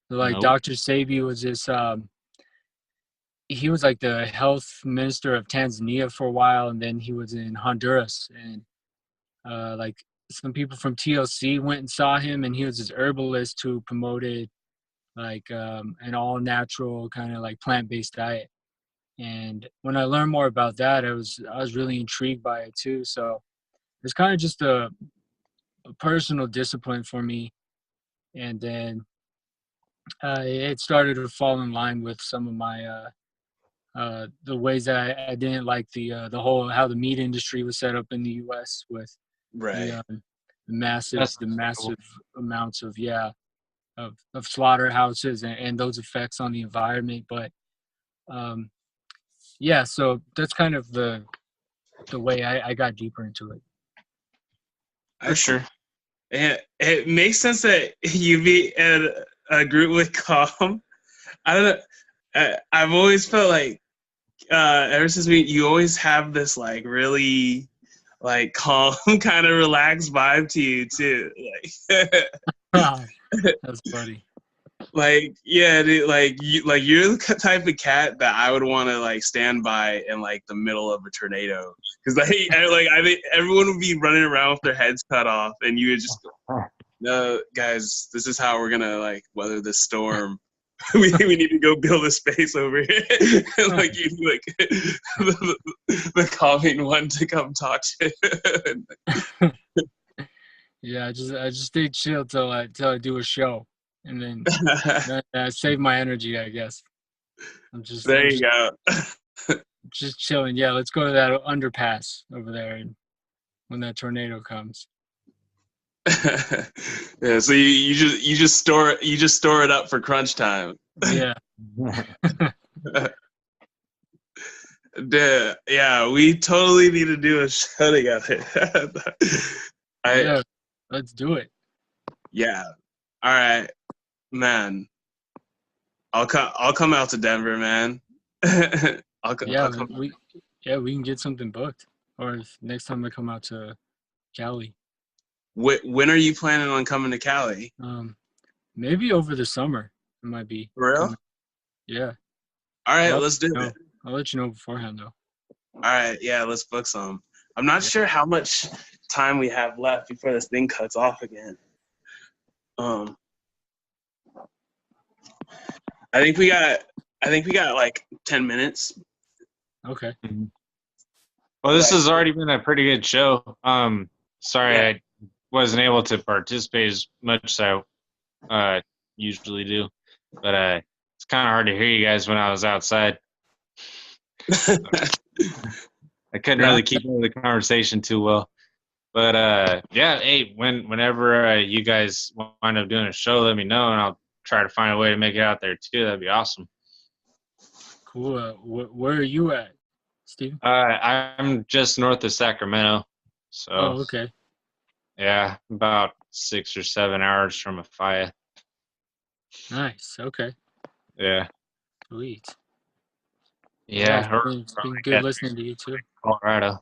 Like Nope. Dr. Sabi was this he was like the health minister of Tanzania for a while, and then he was in Honduras, and like some people from TLC went and saw him, and he was this herbalist who promoted like an all natural kind of like plant-based diet. And when I learned more about that, I was really intrigued by it too. So it's kind of just a personal discipline for me. And then it started to fall in line with some of my the ways that I didn't like the whole how the meat industry was set up in the U.S. with the Right. massive That's the massive amounts of of slaughterhouses and those effects on the environment. But um, yeah, so that's kind of the way I got deeper into it. I for see. sure. It makes sense that you be in a group with Calm. I don't know. I've always felt like ever since you always have this like really like calm kind of relaxed vibe to you too. That's funny. Like yeah, dude, you're the type of cat that I would want to like stand by in like the middle of a tornado because I think everyone would be running around with their heads cut off and you would just go, no guys, this is how we're gonna like weather this storm. we need to go build a space over here. Like you like the calming one to come talk to. Yeah, I just stay chill till I do a show, and then I save my energy, I guess. There you go. Just chilling. Yeah, let's go to that underpass over there, and when that tornado comes. Yeah, so you just store it up for crunch time. Yeah. Yeah, we totally need to do a show together. Yeah, let's do it. Yeah. All right, man. I'll come out to Denver, man. I'll come. we can get something booked, or if next time I come out to Cali. When are you planning on coming to Cali? Maybe over the summer. It might be For real? coming. Yeah. All right, let's do it. I'll let you know beforehand, though. All right, yeah, let's book some. I'm not sure how much time we have left before this thing cuts off again. I think we got like 10 minutes. Okay. Well, this has already been a pretty good show. Sorry I wasn't able to participate as much as I usually do, but it's kind of hard to hear you guys when I was outside. I couldn't really keep up with the conversation too well. But yeah, hey, whenever you guys wind up doing a show, let me know, and I'll try to find a way to make it out there too. That'd be awesome. Cool. Where are you at, Steve? I'm just north of Sacramento, so. Oh, okay. Yeah, about 6 or 7 hours from Afaya. Nice. Okay. Yeah. Sweet. Yeah. It's been good listening to you too. Colorado.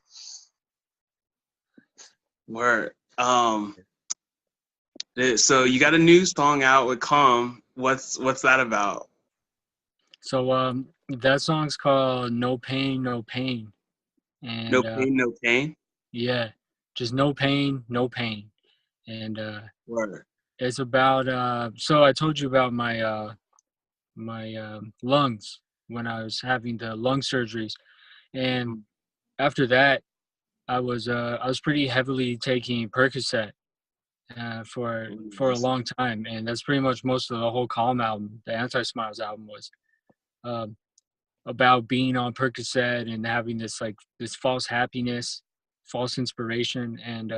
Word. So you got a new song out with Calm. What's that about? So that song's called No Pain, No Pain. And No Pain, No Pain? yeah. just no pain, no pain. And Word. it's about so I told you about my lungs when I was having the lung surgeries, and after that I was pretty heavily taking Percocet for a long time, and that's pretty much most of the whole Calm album. The Anti Smiles album was um, about being on Percocet and having this like this false happiness, false inspiration, and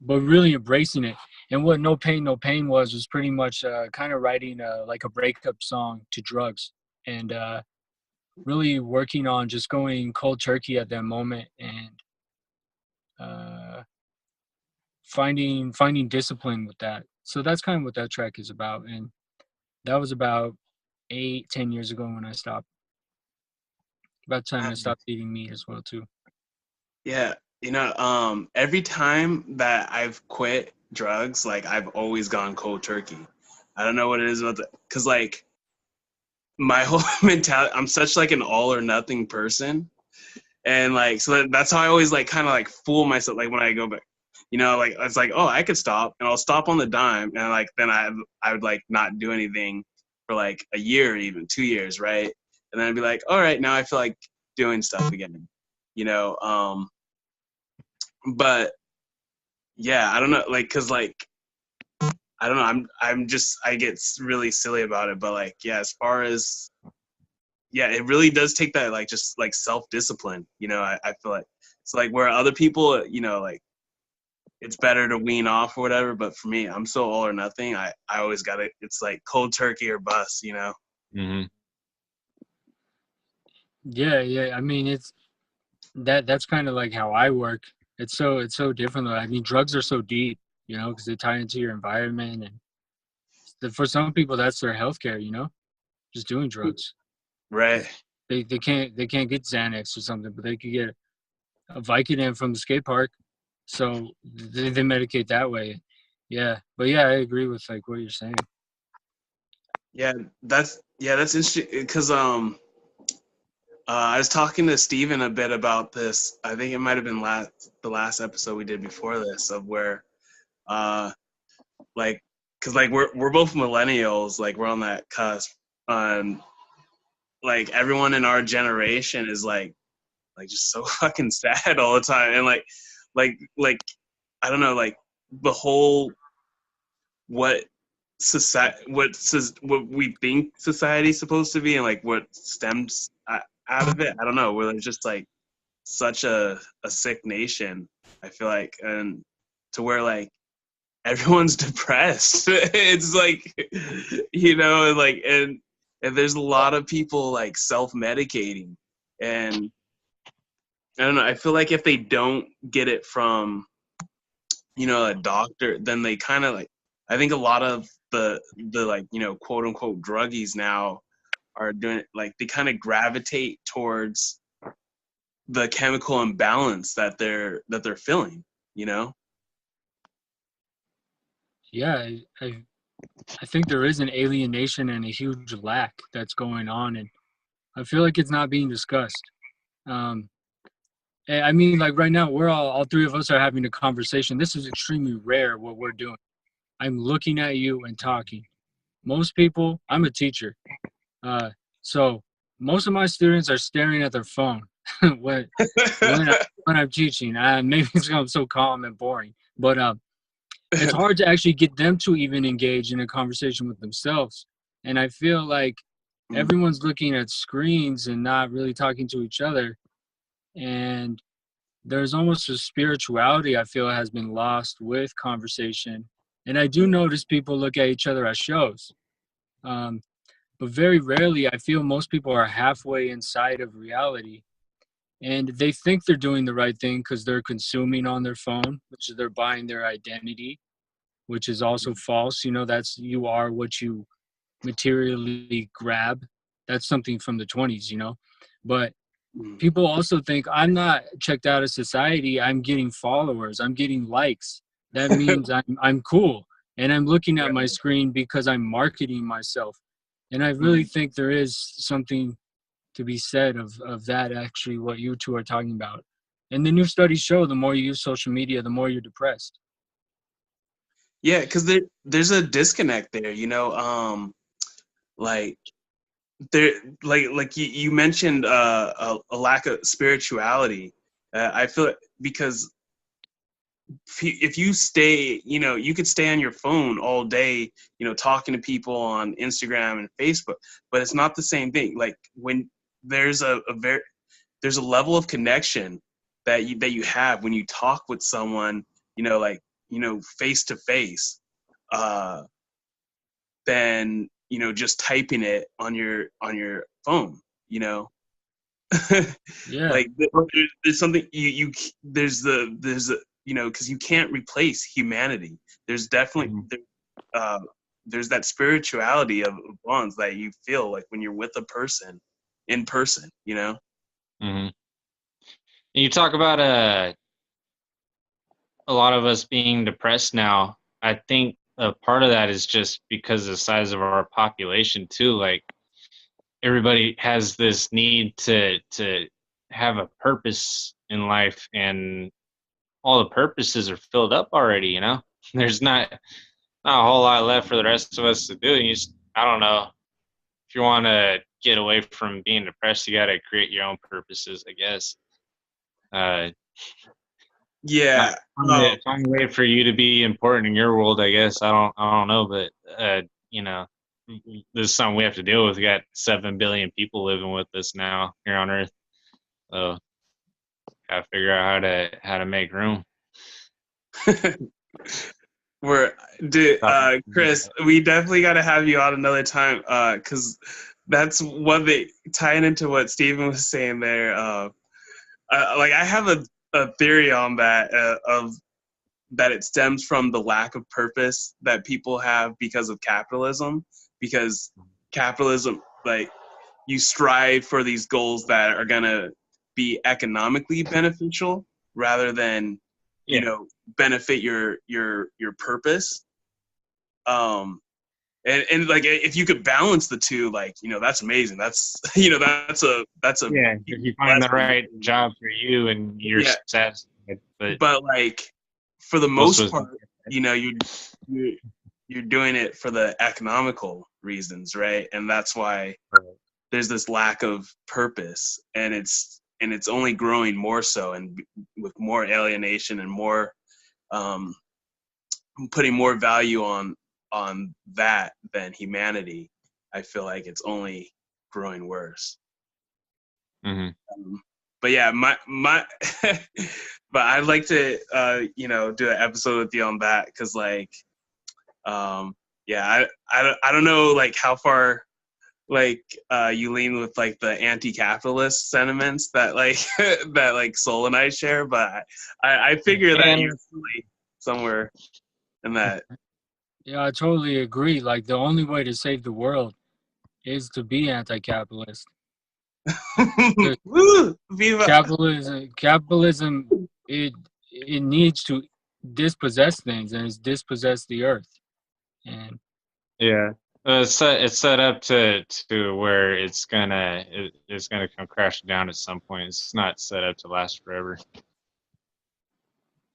but really embracing it. And what No Pain No Pain was pretty much kind of writing like a breakup song to drugs, and really working on just going cold turkey at that moment, and finding discipline with that. So that's kind of what that track is about, and that was about 8-10 years ago when I stopped. About time I stopped eating meat as well too. Yeah, every time that I've quit drugs, like I've always gone cold turkey. I don't know what it is about because like my whole mentality, I'm such like an all or nothing person, and like so that's how I always like kind of like fool myself. Like when I go back, like it's like, oh, I could stop, and I'll stop on the dime, and like then I would like not do anything for like a year or even 2 years, right? And then I'd be like, all right, now I feel like doing stuff again, but yeah, I don't know, like, cause like, I don't know, I get really silly about it, but like, yeah, as far as, yeah, it really does take that, like, just like self-discipline, I feel like it's like where other people, like it's better to wean off or whatever, but for me, I'm so all or nothing. I always gotta, it's like cold turkey or bust, Mm-hmm. Yeah. I mean, it's that's kind of like how I work. It's so different though. I mean, drugs are so deep, because they tie into your environment, and for some people that's their healthcare, just doing drugs. Right. They can't get Xanax or something, but they could get a Vicodin from the skate park. So they medicate that way. Yeah, but yeah, I agree with like what you're saying. Yeah, that's interesting because I was talking to Steven a bit about this. I think it might have been the last episode we did before this, of where like, because like we're both millennials, like we're on that cusp, like everyone in our generation is like just so fucking sad all the time, and like I don't know, like the whole what what we think society's supposed to be, and like what stems out of it. I don't know. We're just like such a sick nation, I feel like, and to where like everyone's depressed. It's like, like, and there's a lot of people like self-medicating, and I don't know. I feel like if they don't get it from, a doctor, then they kind of like, I think a lot of the like, quote unquote druggies now are doing it, like they kind of gravitate towards the chemical imbalance that they're feeling, Yeah, I think there is an alienation and a huge lack that's going on, and I feel like it's not being discussed. I mean, like right now, we're all three of us are having a conversation. This is extremely rare what we're doing. I'm looking at you and talking. Most people, I'm a teacher, so most of my students are staring at their phone when I'm teaching. Maybe it's because I'm so calm and boring, but it's hard to actually get them to even engage in a conversation with themselves. And I feel like everyone's looking at screens and not really talking to each other. And there's almost a spirituality I feel has been lost with conversation. And I do notice people look at each other at shows. But very rarely, I feel most people are halfway inside of reality. And they think they're doing the right thing because they're consuming on their phone, which is they're buying their identity, which is also false. That's you are what you materially grab. That's something from the 20s, But people also think I'm not checked out of society. I'm getting followers. I'm getting likes. That means I'm cool. And I'm looking at my screen because I'm marketing myself. And I really think there is something to be said of that, actually, what you two are talking about. And the new studies show the more you use social media, the more you're depressed. Yeah, because there's a disconnect there, you know. Like there, like you mentioned, a lack of spirituality. I feel it because if you stay, you know, you could stay on your phone all day, you know, talking to people on Instagram and Facebook, but it's not the same thing. Like when there's there's a level of connection that you have when you talk with someone, you know, like, you know, face to face, than, you know, just typing it on your phone, you know. Yeah. Like there's something there's the you know, because you can't replace humanity. There's definitely uh, there's that spirituality of bonds that you feel like when you're with a person in person, you know. Mm-hmm. You talk about a lot of us being depressed now. I think a part of that is just because of the size of our population too. Like everybody has this need to have a purpose in life, and all the purposes are filled up already. You know, there's not a whole lot left for the rest of us to do. And you just, I don't know. If you want to get away from being depressed, you got to create your own purposes, I guess. Uh, Yeah. Find a way for you to be important in your world, I guess. I don't know, but you know, this is something we have to deal with. We got 7 billion people living with us now here on Earth, so gotta figure out how to make room. We're Chris, we definitely got to have you on another time, because that's one thing tying into what Steven was saying there. Like I have a theory on that, of that it stems from the lack of purpose that people have because of capitalism. Because capitalism, like, you strive for these goals that are gonna be economically beneficial rather than, you know, benefit your purpose. And like if you could balance the two, like, you know, that's amazing. That's you know, that's a if you find the right job for you and you're satisfied. But like for the most part, you know, you're doing it for the economical reasons, right? And that's why there's this lack of purpose, and it's only growing more so, and with more alienation and more putting more value on that than humanity. I feel like it's only growing worse. Mm-hmm. But yeah, my but I'd like to you know, do an episode with you on that, because like yeah, I don't know like how far like you lean with like the anti-capitalist sentiments that like that like Soul and I share, but I figure that you're really somewhere in that. Yeah, I totally agree. Like the only way to save the world is to be anti-capitalist. Woo! Viva! Capitalism, it needs to dispossess things, and it's dispossessed the earth. And yeah, it's set up to where it's gonna come crashing down at some point. It's not set up to last forever.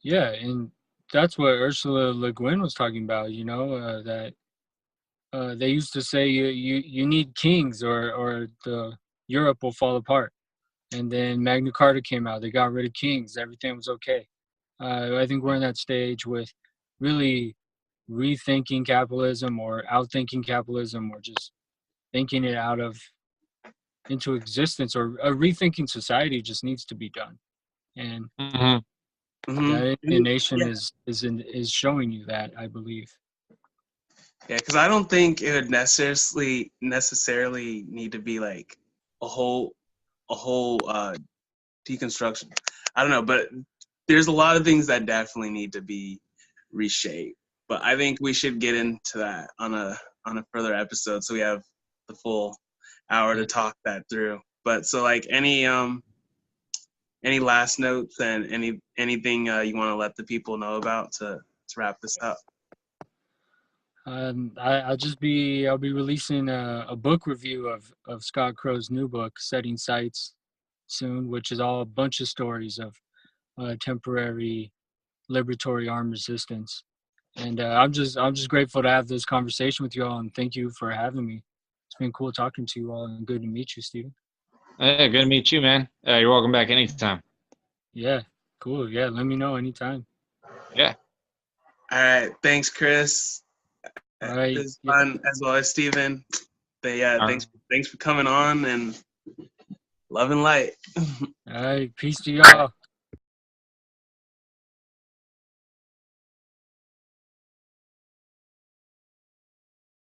yeah, and that's what Ursula Le Guin was talking about. You know, that they used to say you need kings, or the Europe will fall apart. And then Magna Carta came out. They got rid of kings. Everything was okay. I think we're in that stage with really rethinking capitalism, or outthinking capitalism, or just thinking it out of into existence, or a rethinking society just needs to be done. And that alienation is showing you that, I believe. Yeah, because I don't think it would necessarily need to be like a whole deconstruction. I don't know, but there's a lot of things that definitely need to be reshaped. But I think we should get into that on a further episode, so we have the full hour to talk that through. But so like any last notes and anything you want to let the people know about to wrap this up? I'll be releasing a book review of Scott Crow's new book, Setting Sights, soon, which is all a bunch of stories of temporary liberatory armed resistance. And I'm just grateful to have this conversation with you all, and thank you for having me. It's been cool talking to you all, and good to meet you, Steven. Hey, good to meet you, man. You're welcome back anytime. Yeah, cool. Yeah, let me know anytime. Yeah. All right. Thanks, Chris. All right. This is fun, as well as Steven. But yeah, thanks for coming on, and love and light. All right. Peace to y'all.